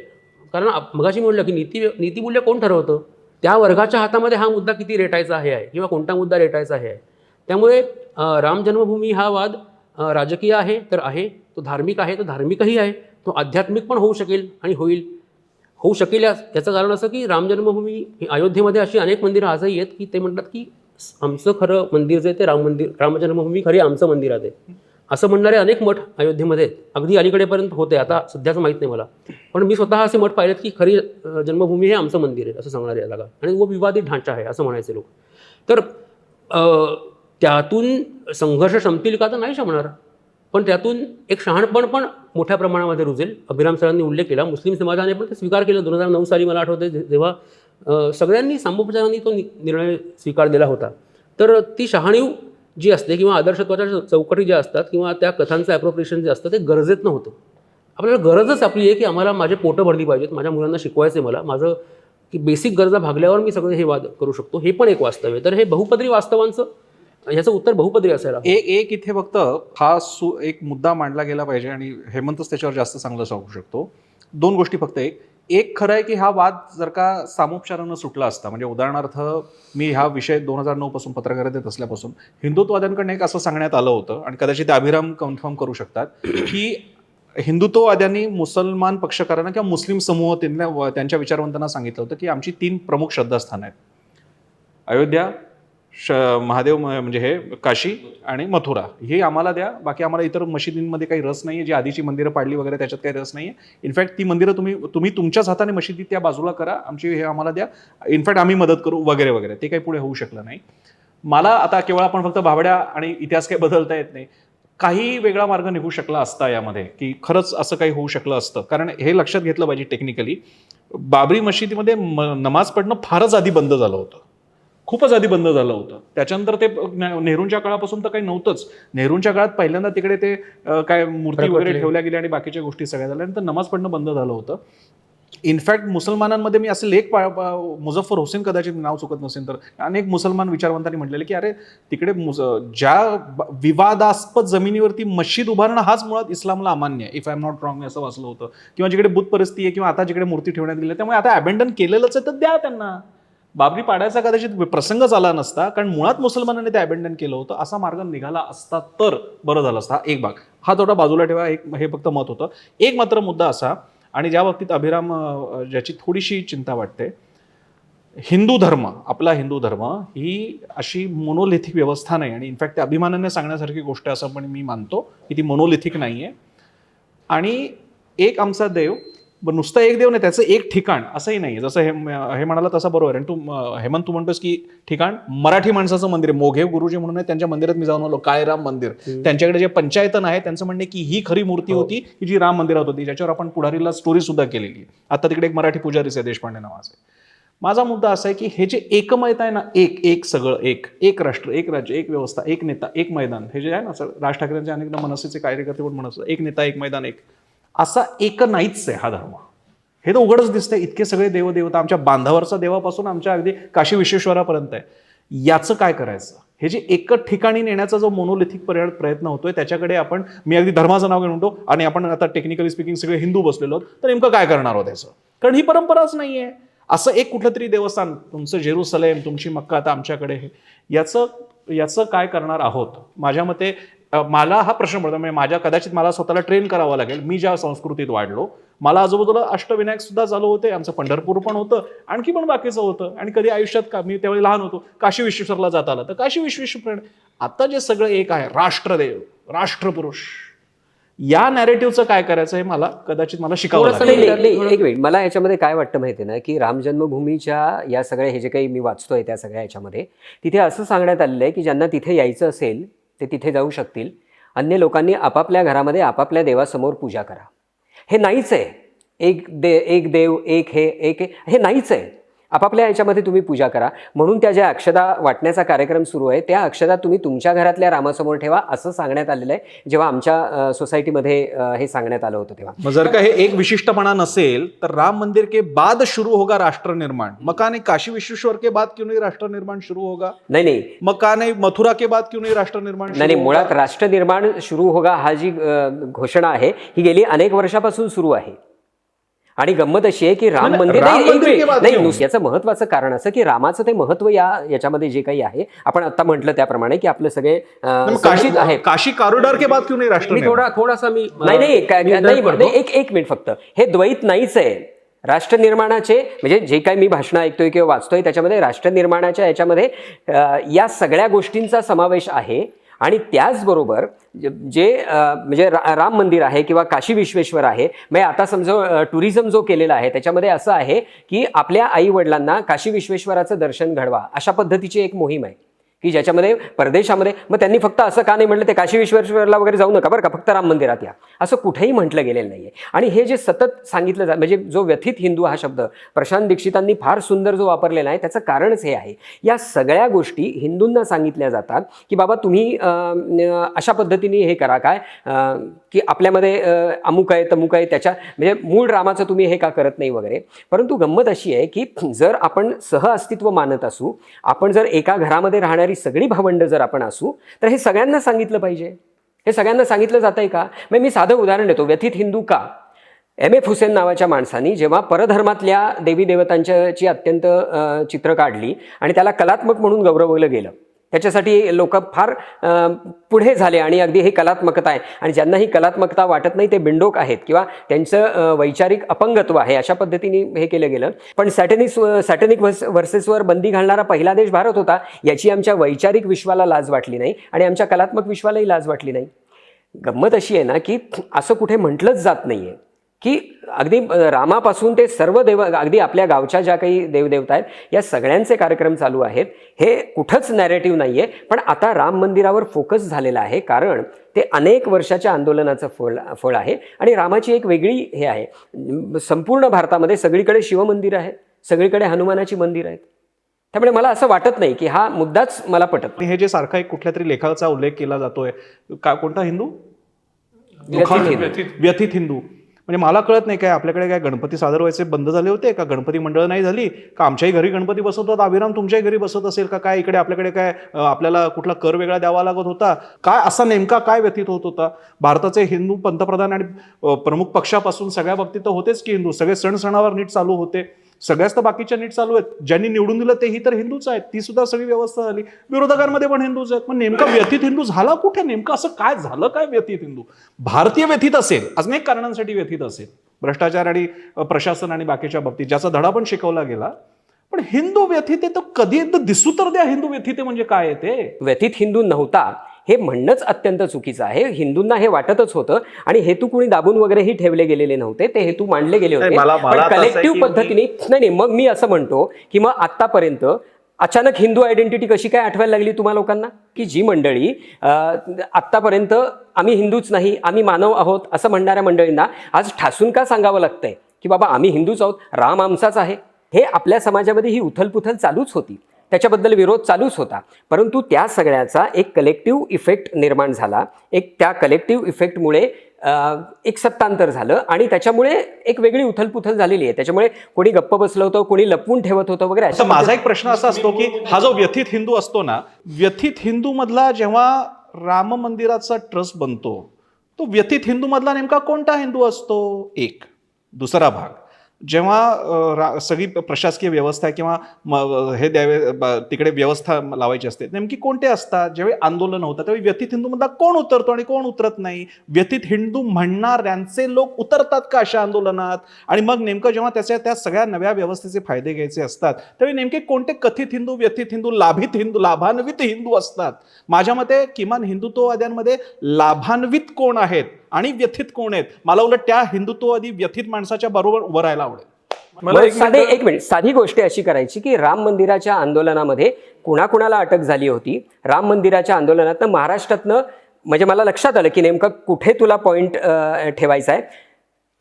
कारण मघाशी म्हटलं की नीतिमूल्य कोण ठरवतं? त्या वर्गाच्या हातामध्ये हा मुद्दा किती रेटायचा आहे किंवा कोणता मुद्दा रेटायचा आहे. त्यामुळे राम जन्मभूमी हा वाद राजकीय आहे तर आहे, तो धार्मिक आहे तर धार्मिकही आहे, तो आध्यात्मिक पण होऊ शकेल आणि होऊ शकेल. याचं कारण असं की राम जन्मभूमी अयोध्येमध्ये अशी अनेक मंदिरं आजही आहेत की ते म्हणतात की आमचं खरं मंदिर जे ते राम जन्मभूमी खरी आमचं मंदिरात आहे असं म्हणणारे अनेक मठ अयोध्येमध्ये आहेत. अगदी अलीकडेपर्यंत होते, आता सध्याचं माहीत नाही मला, पण मी स्वतः असे मठ पाहिलेत की खरी जन्मभूमी हे आमचं मंदिर आहे असं सांगणारे जागा, आणि वो विवादित ढांचा आहे असं म्हणायचे लोक. तर त्यातून संघर्ष संपतील का? तर नाही संपणार, पण त्यातून एक शहाणपण पण मोठ्या प्रमाणामध्ये रुजेल. अभिराम सरांनी उल्लेख केला, मुस्लिम समाजाने पण ते स्वीकार केलं. 2009 साली मला आठवते जेव्हा सगळ्यांनी सामोपचारांनी तो निर्णय स्वीकारलेला होता. तर ती शहाणीव जी असते किंवा आदर्शत्वाच्या चौकटी ज्या असतात किंवा त्या कथांचं ॲप्रोप्रिएशन जे असतं ते गरजेत नव्हतं. आपल्याला गरजच आपली आहे की आम्हाला माझे पोटं भरली पाहिजेत, माझ्या मुलांना शिकवायचं आहे, मला की बेसिक गरजा भागल्यावर मी सगळे हे वाद करू शकतो, हे पण एक वास्तव आहे. तर हे बहुपदरी वास्तवांचं ह्याचं उत्तर बहुपदरी असायला एक इथे फक्त हा एक मुद्दा मांडला गेला पाहिजे आणि हेमंतच त्याच्यावर जास्त चांगलं सांगू शकतो. 2 गोष्टी फक्त. एक खरं आहे की हा वाद जर का सामोपचारानं सुटला असता, म्हणजे उदाहरणार्थ मी हा विषय 2009 पासून पत्रकारितेत असल्यापासून हिंदुत्ववाद्यांकडनं एक असं सांगण्यात आलं होतं, आणि कदाचित अभिराम कन्फर्म करू शकतात, की हिंदुत्ववाद्यांनी मुसलमान पक्षकारांना किंवा मुस्लिम समूह त्यांच्या विचारवंतांना सांगितलं होतं की आमची 3 प्रमुख श्रद्धास्थानं आहेत, अयोध्या, महादेव म्हणजे हे काशी आणि मथुरा, हे आम्हाला द्या. बाकी आम्हाला इतर मशिदींमध्ये काही रस नाही आहे, जी आधीची मंदिरं पाडली वगैरे त्याच्यात काही रस नाही आहे. इनफॅक्ट ती मंदिरं तुम्ही तुमच्याच हाताने मशिदी त्या बाजूला करा, आमची हे आम्हाला द्या, इनफॅक्ट आम्ही मदत करू वगैरे वगैरे. ते काही पुढे होऊ शकलं नाही. मला आता केवळ आपण फक्त भाबड्या आणि इतिहास काही बदलता येत नाही, काही वेगळा मार्ग निघू शकला असता यामध्ये, की खरंच असं काही होऊ शकलं असतं. कारण हे लक्षात घेतलं पाहिजे टेक्निकली, बाबरी मशिदीमध्ये नमाज पडणं फारच आधी बंद झालं होतं, खूपच आधी बंद झालं होतं. त्याच्यानंतर ते नेहरूंच्या काळापासून तर काही नव्हतंच. नेहरूंच्या काळात पहिल्यांदा तिकडे ते काय मूर्ती वगैरे ठेवल्या गेल्या आणि बाकीच्या गोष्टी सगळ्या झाल्यानंतर नमाज पडणं बंद झालं होतं. इनफॅक्ट मुसलमानांमध्ये मी असे लेख मुझफ्फर हुसेन, कदाचित नाव चुकत नसेल तर, अनेक मुसलमान विचारवंतांनी म्हटलेले की अरे तिकडे ज्या विवादास्पद जमिनीवरती मस्जिद उभारणं हाच मुळात इस्लामला अमान्य आहे, if I am not wrong, असं वाचलं होतं. किंवा जिकडे बुत परिस्थिती आहे किंवा आता जिकडे मूर्ती ठेवण्यात गेली, त्यामुळे आता अबॅन्डन केलेलंच आहे तर द्या त्यांना. बाबरी पाडायचा कदाचित प्रसंगच आला नसता, कारण मुळात मुसलमानांनी ते अबॅन्डन केलं होतं. असा मार्ग निघाला असता तर बरं झालं असता. हा एक भाग, हा थोडा बाजूला ठेवा, हे फक्त मत होतं. एक मात्र मुद्दा असा, आणि ज्या बाबतीत अभिराम ज्याची थोडीशी चिंता वाटते, हिंदू धर्म, आपला हिंदू धर्म ही अशी मोनोलिथिक व्यवस्था नाही, आणि इनफॅक्ट अभिमानाने सांगण्यासारखी गोष्ट असं पण मी मानतो की ती मोनोलिथिक नाही आहे. आणि एक आमचा देव, नुसतं एक देव नाही, त्याचं एक ठिकाण असंही नाही. जसं हे म्हणाला तसं बरोबर आहे. हेमंत, तू म्हणतोस की ठिकाण मराठी माणसाचं मंदिर आहे, मोघे गुरुजी म्हणून आहे, त्यांच्या मंदिरात मी जाऊन आलो, काळेराम मंदिर. त्यांच्याकडे जे पंचायतन आहे त्यांचं म्हणणे की ही खरी मूर्ती होती की जी राम मंदिरात होती, ज्याच्यावर आपण पुढारीला स्टोरी सुद्धा केलेली आहे. आता तिकडे एक मराठी पुजारीच आहे, देशपांडे नावाचे. माझा मुद्दा असा आहे की हे जे एकमयता आहे ना, एक सगळं, एक राष्ट्र, एक राज्य, एक व्यवस्था, एक नेता, एक मैदान, हे जे आहे ना, राज ठाकरेंचे अनेकदा मनसेचे कार्यकर्ते पण म्हणत असतात एक नेता, एक मैदान, एक, असा एक नाहीच आहे हा धर्म. हे तर उघडच दिसतंय. इतके सगळे देवदेवता, आमच्या बांधावरचा देवापासून आमच्या अगदी काशी विश्वेश्वरापर्यंत आहे. याचं काय करायचं? हे जे एकच ठिकाणी नेण्याचा जो मोनोलिथिक प्रयत्न होतोय, त्याच्याकडे आपण, मी अगदी धर्माचं नाव घेऊन म्हणतो, आणि आपण आता टेक्निकली स्पीकिंग सगळे हिंदू बसलेलो, तर नेमकं काय करणार आहोत याचं? कारण ही परंपराच नाहीये. असं एक कुठलं तरी देवस्थान, तुमचं जेरुसलेम, तुमची मक्का आता आमच्याकडे, याचं काय करणार आहोत? माझ्या मते मला हा प्रश्न पडतो, म्हणजे कदाचित मला स्वतःला ट्रेन करावं लागेल. मी ज्या संस्कृतीत वाढलो, मला आजूबाजूला अष्टविनायक सुद्धा चालू होते, आमचं पंढरपूर पण होतं, आणखी पण बाकीचं होतं. आणि कधी आयुष्यात मी त्यावेळी लहान होतो, काशी विश्वेश्वरला जात आलं तर काशी विश्वेश्वर. आता जे सगळं एक आहे, राष्ट्रदेव, राष्ट्रपुरुष, या नॅरेटिव्हचं काय करायचं हे कदाचित मला शिकावं लागेल. एक मिनिट, मला याच्यामध्ये काय वाटतं माहिती आहे ना, की राम जन्मभूमीच्या या सगळ्या हे जे काही मी वाचतोय त्या सगळ्या ह्याच्यामध्ये तिथे असं सांगण्यात आलेलं आहे की ज्यांना तिथे यायचं असेल ते तिथे जाऊ शकतील. अन्य लोकांनी आपापल्या घरामध्ये आपापल्या देवासमोर पूजा करा. हे नाहीच आहे. एक देव, एक हे नाहीच आहे. आपापल्या याच्यामध्ये तुम्ही पूजा करा. म्हणून त्या ज्या अक्षदा वाटण्याचा कार्यक्रम सुरू आहे त्या अक्षदा तुम्ही तुमच्या घरातल्या रामासमोर ठेवा असं सांगण्यात आलेलं आहे जेव्हा आमच्या सोसायटीमध्ये हे सांगण्यात आलं होतं तेव्हा. मग जर का हे एक विशिष्टपणा नसेल तर राम मंदिर के बाद शुरू होगा राष्ट्र निर्माण, मका नहीं काशी विश्वेश्वर के बाद क्यों नहीं राष्ट्र निर्माण शुरू होगा, नाही मका नहीं मथुरा के बाद क्यों नहीं राष्ट्र निर्माण शुरू नाही होगा? मुळात राष्ट्र निर्माण सुरू होगा हा जी घोषणा आहे ही गेली अनेक वर्षापासून सुरू आहे. आणि गंमत अशी आहे की राम नाही, मंदिर राम नाही, एक मंदिर मिनिट. के बाद नाही क्यों? याचं महत्वाचं कारण असं की रामाचं ते महत्व याच्यामध्ये जे काही आहे आपण आता म्हटलं त्याप्रमाणे की आपलं सगळे मग संचित आहे. काशी कॉरिडॉर के बाद क्यों नहीं राष्ट्र मी निर्माण? थोडासा मी नाही नाही मी नाही interrupt करतो. नाही, एक मिनिट फक्त हे द्वैत नाहीच आहे. राष्ट्र निर्माणाचे म्हणजे जे काही मी भाषणं ऐकतोय किंवा वाचतोय त्याच्यामध्ये राष्ट्र निर्माणाच्या याच्यामध्ये या सगळ्या गोष्टींचा समावेश आहे. आणि त्याचबरोबर जे म्हणजे राम मंदिर आहे किंवा काशी विश्वेश्वर आहे, म्हणजे आता समजा टुरिझम जो केलेला आहे त्याच्यामध्ये असं आहे की आपल्या आई वडिलांना काशी विश्वेश्वराचं दर्शन घडवा अशा पद्धतीची एक मोहीम आहे की ज्याच्यामध्ये परदेशामध्ये मग त्यांनी फक्त असं का नाही म्हटलं ते काशी विश्वेश्वरला वगैरे जाऊ नका बरं का, फक्त राम मंदिरात या असं कुठेही म्हटलं गेलेलं नाहीये. आणि हे जे सतत सांगितलं म्हणजे जो व्यथित हिंदू हा शब्द प्रशांत दीक्षितांनी फार सुंदर जो वापरलेला आहे त्याचं कारणच हे आहे. या सगळ्या गोष्टी हिंदूंना सांगितल्या जातात की बाबा तुम्ही अशा पद्धतीने हे करा काय की आपल्यामध्ये अमुक आहे तमुक आहे त्याच्या म्हणजे मूळ रामाचं तुम्ही हे का करत नाही वगैरे. परंतु गंमत अशी आहे की जर आपण सहअस्तित्व मानत असू, आपण जर एका घरामध्ये राहणारी सगळी भावंड जर आपण असू तर हे सगळ्यांना सांगितलं पाहिजे. हे सगळ्यांना सांगितलं जातंय का? मग मी साधं उदाहरण देतो. व्यथित हिंदू का? M.F. हुसेन नावाच्या माणसानी जेव्हा परधर्मातल्या देवी देवतांची अत्यंत चित्र काढली आणि त्याला कलात्मक म्हणून गौरवलं गेलं, त्याच्यासाठी लोक फार पुढे झाले आणि अगदी हे कलात्मकता आहे आणि ज्यांना ही कलात्मकता वाटत नाही ते बिंडोक आहेत किंवा त्यांचं वैचारिक अपंगत्व आहे अशा पद्धतीने हे केलं गेलं. पण सॅटनिक वर्सेसवर बंदी घालणारा पहिला देश भारत होता. याची आमच्या वैचारिक विश्वाला लाज वाटली नाही आणि आमच्या कलात्मक विश्वालाही लाज वाटली नाही. गंमत अशी आहे ना की असं कुठे म्हटलंच जात नाहीये की अगदी रामापासून ते सर्व देव अगदी आपल्या गावच्या ज्या काही देवदेवता आहेत या सगळ्यांचे कार्यक्रम चालू आहेत. हे कुठंच नॅरेटिव्ह नाहीये. पण आता राम मंदिरावर फोकस झालेला आहे कारण ते अनेक वर्षाच्या आंदोलनाचं फळ आहे आणि रामाची एक वेगळी हे आहे. संपूर्ण भारतामध्ये सगळीकडे शिवमंदिर आहे, सगळीकडे हनुमानाची मंदिर आहेत. त्यामुळे मला असं वाटत नाही की हा मुद्दाच मला पटत नाही. हे जे सारखा एक कुठल्या तरी लेखाचा उल्लेख केला जातोय कोणता हिंदू? व्यथित हिंदू. म्हणजे मला कळत नाही काय आपल्याकडे काय गणपती सादर व्हायचे बंद झाले होते का? गणपती मंडळ नाही झाली का? आमच्याही घरी गणपती बसवतात, अभिराम तुमच्याही घरी बसवत असेल का काय? इकडे आपल्याकडे काय आपल्याला कुठला कर वेगळा द्यावा लागत होता काय? असा नेमका काय व्यतीत होत होता? भारताचे हिंदू पंतप्रधान आणि प्रमुख पक्षापासून सगळ्या बाबतीत होतेच की हिंदू. सगळे सण सणावर नीट चालू होते, सगळ्याच तर बाकीच्या नीट चालू आहेत. ज्यांनी निवडून दिलं तेही तर हिंदूच आहेत, ती सुद्धा सगळी व्यवस्था झाली. विरोधकांमध्ये पण हिंदूच आहेत. मग नेमका व्यथित हिंदू झाला कुठे? नेमकं असं काय झालं काय व्यथित हिंदू? भारतीय व्यथित असेल, अनेक कारणांसाठी व्यथित असेल, भ्रष्टाचार आणि प्रशासन आणि बाकीच्या बाबतीत ज्याचा धडा पण शिकवला गेला. पण हिंदू व्यथित आहे तर कधी एकदा दिसू तर द्या हिंदू व्यथित म्हणजे काय आहे ते. व्यथित हिंदू नव्हता हे म्हणणंच अत्यंत चुकीचं आहे. हिंदूंना हे वाटतच होतं आणि हेतू कुणी दाबून वगैरेही ठेवले गेलेले नव्हते, ते हेतू मांडले गेले होते. पण कलेक्टिव्ह पद्धतीने नाही मग मी असं म्हणतो की मग आतापर्यंत अचानक हिंदू आयडेंटिटी कशी काय आठवायला लागली तुम्हा लोकांना? की जी मंडळी आत्तापर्यंत आम्ही हिंदूच नाही आम्ही मानव आहोत असं म्हणणाऱ्या मंडळींना आज ठासून का सांगावं लागतंय की बाबा आम्ही हिंदूच आहोत, राम आमचाच आहे. हे आपल्या समाजामध्ये ही उथलपुथल चालूच होती, त्याच्याबद्दल विरोध चालूच होता. परंतु त्या सगळ्याचा एक कलेक्टिव्ह इफेक्ट निर्माण झाला. एक त्या कलेक्टिव्ह इफेक्टमुळे एक सत्तांतर झालं आणि त्याच्यामुळे एक वेगळी उथलपुथल झालेली आहे. त्याच्यामुळे कोणी गप्प बसलं होतं, कोणी लपवून ठेवत होतं वगैरे. आता माझा एक प्रश्न असा असतो की हा जो व्यथित हिंदू असतो ना, व्यथित हिंदू मधला जेव्हा राम मंदिराचा ट्रस्ट बनतो तो व्यथित हिंदू मधला नेमका कोणता हिंदू असतो? एक. दुसरा भाग, जेव्हा सगळी प्रशासकीय व्यवस्था किंवा हे द्यावे तिकडे व्यवस्था लावायची असते, नेमकी कोणते असतात? ज्यावेळी आंदोलन होतात त्यावेळी व्यथित हिंदूमधला कोण उतरतो आणि कोण उतरत नाही? व्यथित हिंदू म्हणणाऱ्यांचे लोक उतरतात का अशा आंदोलनात? आणि मग नेमकं जेव्हा त्या सगळ्या नव्या व्यवस्थेचे फायदे घ्यायचे असतात त्यावेळी नेमके कोणते कथित हिंदू, व्यथित हिंदू, लाभित हिंदू, लाभान्वित हिंदू असतात? माझ्या मते किमान हिंदुत्ववाद्यांमध्ये लाभान्वित कोण आहेत आणि व्यथित कोण आहेत? मला उलट त्या हिंदुत्ववादी व्यथित माणसाच्या बरोबर उभं राहायला आवडेल. एक मिनिट साधी गोष्ट अशी करायची की राम मंदिराच्या आंदोलनामध्ये कुणाकुणाला अटक झाली होती? राम मंदिराच्या आंदोलनातनं महाराष्ट्रातनं म्हणजे मला लक्षात आलं की नेमकं कुठे तुला पॉईंट ठेवायचा आहे.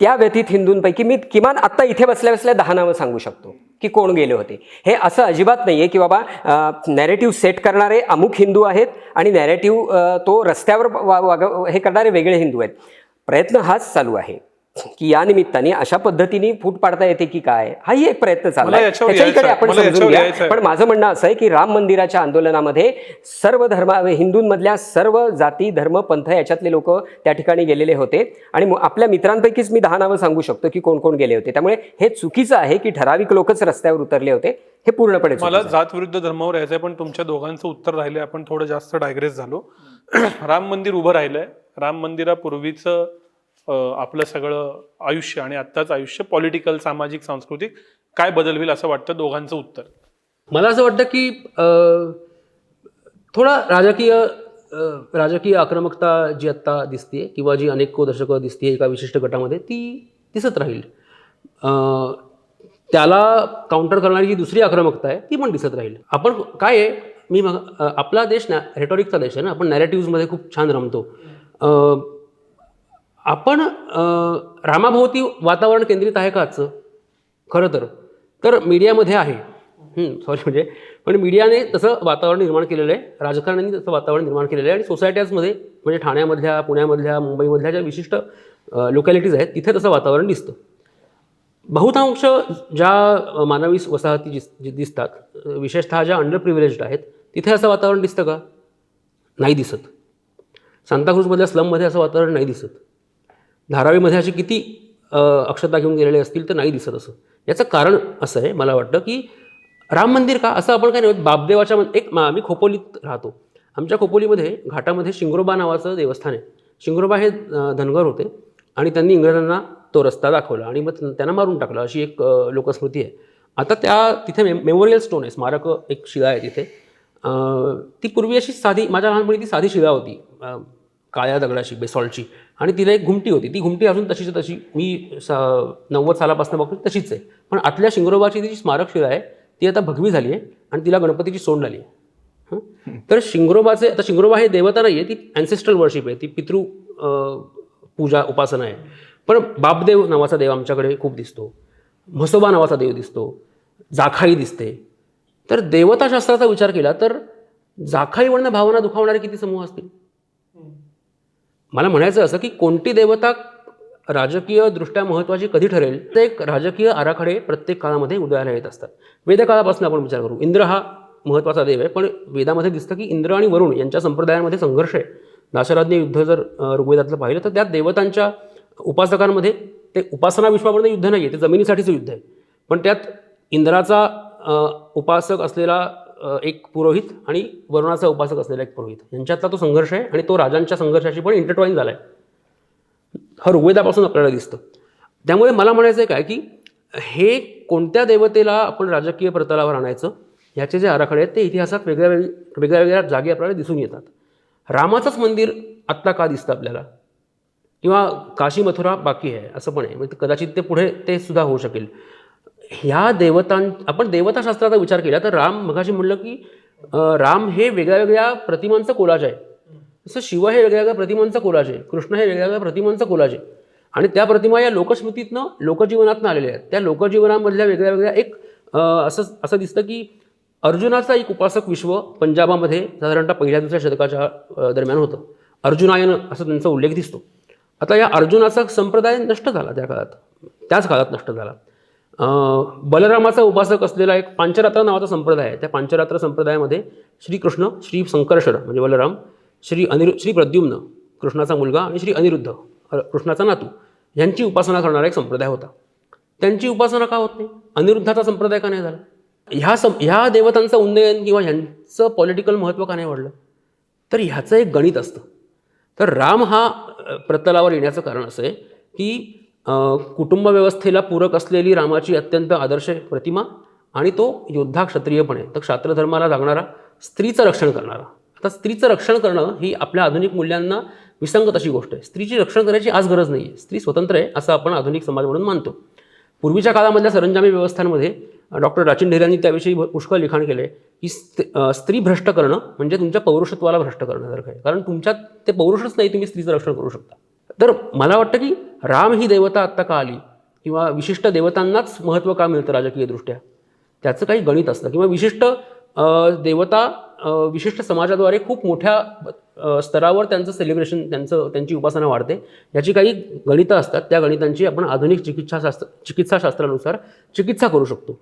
त्या व्यथित हिंदूंपैकी मी किमान आत्ता इथे बसल्या बसल्या 10 नावं सांगू शकतो. की कोण गेले होते. हे असं अजिबात नाही आहे की बाबा नॅरेटिव्ह सेट करणारे अमुक हिंदू आहेत आणि नॅरेटिव्ह तो रस्त्यावर हे करणारे वेगळे हिंदू आहेत. प्रयत्न हाच चालू आहे की या निमित्ताने अशा पद्धतीने फूट पाडता येते की काय, हाही एक प्रयत्न चालला मला आहे. याच्यावर त्याच्याकडे आपण मला समजून याच्यावर घ्या. यायचं आहे. पण माझं म्हणणं असं आहे की राम मंदिराच्या आंदोलनामध्ये सर्व हिंदूंमधल्या सर्व जाती धर्म पंथ याच्यातले लोक त्या ठिकाणी गेलेले होते आणि आपल्या मित्रांपैकीच मी 10 नावं सांगू शकतो की कोण कोण गेले होते. त्यामुळे हे चुकीचं आहे की ठराविक लोकच रस्त्यावर उतरले होते. हे पूर्णपणे मला चुकीचं आहे. जात विरुद्ध धर्मावर यायचंय, पण तुमच्या दोघांचं उत्तर राहिले. आपण थोडं जास्त डायग्रेस झालो. राम मंदिर उभं राहिलंय. राम मंदिरापूर्वीचं आपलं सगळं आयुष्य आणि आत्ताच आयुष्य पॉलिटिकल, सामाजिक, सांस्कृतिक काय बदलवेल असं वाटतं? दोघांचं उत्तर. मला असं वाटतं की थोडा राजकीय आक्रमकता जी आत्ता दिसते किंवा जी अनेक दशकं दिसते एका विशिष्ट गटामध्ये, ती दिसत राहील. त्याला काउंटर करणारी जी दुसरी आक्रमकता आहे ती पण दिसत राहील. आपण काय आहे, आपला देश रेटॉरिकचा देश आहे ना, आपण नॅरेटिव्हमध्ये खूप छान रमतो. आपण रामाभोवती वातावरण केंद्रित आहे का आजचं? खरं तर मीडियामध्ये आहे. सॉरी म्हणजे पण मीडियाने तसं वातावरण निर्माण केलेलं आहे, राजकारण्यांनी तसं वातावरण निर्माण केलेलं आहे आणि सोसायट्याजमध्ये म्हणजे ठाण्यामधल्या, पुण्यामधल्या, मुंबईमधल्या ज्या विशिष्ट लोकॅलिटीज आहेत तिथे तसं वातावरण दिसतं. बहुतांश ज्या मानवी वसाहती दिसतात, विशेषतः ज्या अंडर प्रिव्हिलेज्ड आहेत, तिथे असं वातावरण दिसतं का? नाही दिसत. सांताक्रूजमधल्या स्लममध्ये असं वातावरण नाही दिसत. धारावीमध्ये अशी किती अक्षता घेऊन गेलेले असतील तर नाही दिसत असं. याचं कारण असं आहे, मला वाटतं की राम मंदिर का असं आपण काय नाही, बापदेवाच्या आम्ही खोपोलीत राहतो. आमच्या खोपोलीमध्ये घाटामध्ये शिंगरोबा नावाचं देवस्थान आहे. शिंगरोबा हे धनगर होते आणि त्यांनी इंग्रजांना तो रस्ता दाखवला आणि मग त्यांना मारून टाकलं, अशी एक लोकस्मृती आहे. आता तिथे मेमोरियल स्टोन आहे, स्मारक एक शिळा आहे तिथे. ती पूर्वी अशी साधी, माझ्या लहानपणी ती साधी शिळा होती, काळ्या दगडाची, बेसॉल्टची, आणि तिला एक घुमटी होती. ती घुमटी अजून तशीच तशी मी 90 सालापासून बघतो तशीच आहे. पण आतल्या शिंगरोबाची जी स्मारक शिळा आहे ती आता भगवी झाली आहे आणि तिला गणपतीची सोंड आली आहे. तर शिंगरोबा हे देवता नाही आहे, ती ॲन्सेस्ट्रल वर्शिप आहे, ती पितृ पूजा उपासना आहे. पण बापदेव नावाचा देव आमच्याकडे खूप दिसतो, म्हसोबा नावाचा देव दिसतो, जाखाई दिसते. तर देवताशास्त्राचा विचार केला तर जाखाईवरनं भावना दुखावणारे किती समूह असतील? मला म्हणायचं असं की कोणती देवता राजकीय दृष्ट्या महत्त्वाची कधी ठरेल, तर एक राजकीय आराखडे प्रत्येक काळामध्ये उदयाला येत असतात. वेदकाळापासून आपण विचार करू, इंद्र हा महत्त्वाचा देव आहे, पण वेदामध्ये दिसतं की इंद्र आणि वरुण यांच्या संप्रदायांमध्ये संघर्ष आहे. दाशराज्ञ युद्ध जर ऋग्वेदातलं पाहिलं तर त्यात देवतांच्या उपासकांमध्ये ते उपासना विश्वामध्ये युद्ध नाही आहे, ते जमिनीसाठीचं युद्ध आहे. पण त्यात इंद्राचा उपासक असलेला एक पुरोहित आणि वरुणाचा उपासक असलेला एक पुरोहित यांच्यातला तो संघर्ष आहे आणि तो राजांच्या संघर्षाशी पण इंटरट्वाईन झाला आहे. हा ऋग्वेदापासून आपल्याला दिसतं. त्यामुळे मला म्हणायचं आहे काय की हे कोणत्या देवतेला आपण राजकीय प्रतलावर आणायचं ह्याचे जे आराखडे आहेत ते इतिहासात वेगळ्या जागी आपल्याला दिसून येतात. रामाचंच मंदिर आत्ता का दिसतं आपल्याला, किंवा काशी मथुरा बाकी आहे असं पण आहे, म्हणजे कदाचित ते पुढे ते सुद्धा होऊ शकेल. ह्या आपण देवताशास्त्राचा विचार केला तर राम, मगाशी म्हणलं की राम हे वेगळ्या प्रतिमांचं कोलाज आहे. जसं शिव हे वेगळ्या प्रतिमांचं कोलाज आहे, कृष्ण हे वेगळ्या प्रतिमांचं कोलाज आहे. आणि त्या प्रतिमा या लोकस्मृतीतनं, लोकजीवनातनं आलेल्या आहेत. त्या लोकजीवनामधल्या वेगळ्या एक असं दिसतं की अर्जुनाचा एक उपासक विश्व पंजाबामध्ये साधारणतः 1-2 शतकाच्या दरम्यान होतं. अर्जुनायन असं त्यांचा उल्लेख दिसतो. आता या अर्जुनाचा संप्रदाय नष्ट झाला त्याच काळात नष्ट झाला. बलरामाचा उपासक असलेला एक पांचरात्र नावाचा संप्रदाय आहे. त्या पांचरात्र संप्रदायामध्ये श्रीकृष्ण, श्री संकर्षण म्हणजे बलराम, श्री प्रद्युम्न कृष्णाचा मुलगा आणि श्री अनिरुद्ध कृष्णाचा नातू यांची उपासना करणारा एक संप्रदाय होता. त्यांची उपासना का होत नाही? अनिरुद्धाचा संप्रदाय का नाही झाला? ह्या देवतांचं उन्नयन किंवा ह्यांचं पॉलिटिकल महत्त्व का नाही वाढलं? तर ह्याचं एक गणित असतं. तर राम हा प्रतलावर येण्याचं कारण असं आहे की कुटुंब व्यवस्थेला पूरक असलेली रामाची अत्यंत आदर्श प्रतिमा आणि तो योद्धा क्षत्रियपणे तर क्षात्रधर्माला लागणारा, स्त्रीचं रक्षण करणारा. आता स्त्रीचं रक्षण करणं ही आपल्या आधुनिक मूल्यांना विसंगत अशी गोष्ट आहे. स्त्रीची रक्षण करायची आज गरज नाही आहे, स्त्री स्वतंत्र आहे असं आपण आधुनिक समाज म्हणून मानतो. पूर्वीच्या काळामधल्या सरंजामी व्यवस्थांमध्ये डॉक्टर राचिन ढेरे यांनी त्याविषयी पुष्कळ लिखाण केले की स्त्री भ्रष्ट करणं म्हणजे तुमच्या पौरुषत्वाला भ्रष्ट करण्यासारखं आहे, कारण तुमच्यात ते पौरुषच नाही, तुम्ही स्त्रीचं रक्षण करू शकता. तर मला वाटतं की राम ही देवता आत्ता का आली किंवा विशिष्ट देवतांनाच महत्त्व का मिळतं राजकीयदृष्ट्या, त्याचं काही गणित असतं किंवा विशिष्ट देवता विशिष्ट समाजाद्वारे खूप मोठ्या स्तरावर त्यांचं सेलिब्रेशन त्यांची उपासना वाढते. याची काही गणितं असतात, त्या गणितांची आपण आधुनिक चिकित्साशास्त्रानुसार चिकित्सा करू शकतो.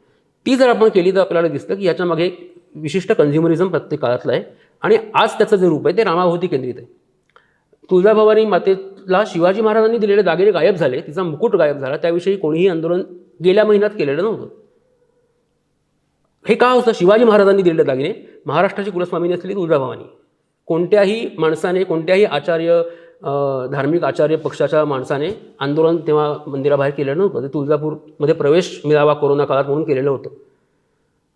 ती जर आपण केली तर आपल्याला दिसतं की याच्यामागे एक विशिष्ट कन्झ्युमरिझम प्रत्येक काळातलं आहे आणि आज त्याचं जे रूप आहे ते रामाभोवती केंद्रित आहे. तुळजाभवानी मातेला शिवाजी महाराजांनी दिलेले दागिने गायब झाले, तिचा मुकुट गायब झाला, त्याविषयी कोणीही आंदोलन गेल्या महिन्यात केलेलं नव्हतं. हे का होतं? शिवाजी महाराजांनी दिलेले दागिने, महाराष्ट्राची कुलस्वामिनी असलेली तुळजाभवानी. कोणत्याही माणसाने, कोणत्याही धार्मिक आचार्य पक्षाच्या माणसाने आंदोलन तेव्हा मंदिराबाहेर केलेलं नव्हतं. ते तुळजापूरमध्ये प्रवेश मिळावा कोरोना काळात म्हणून केलेलं होतं.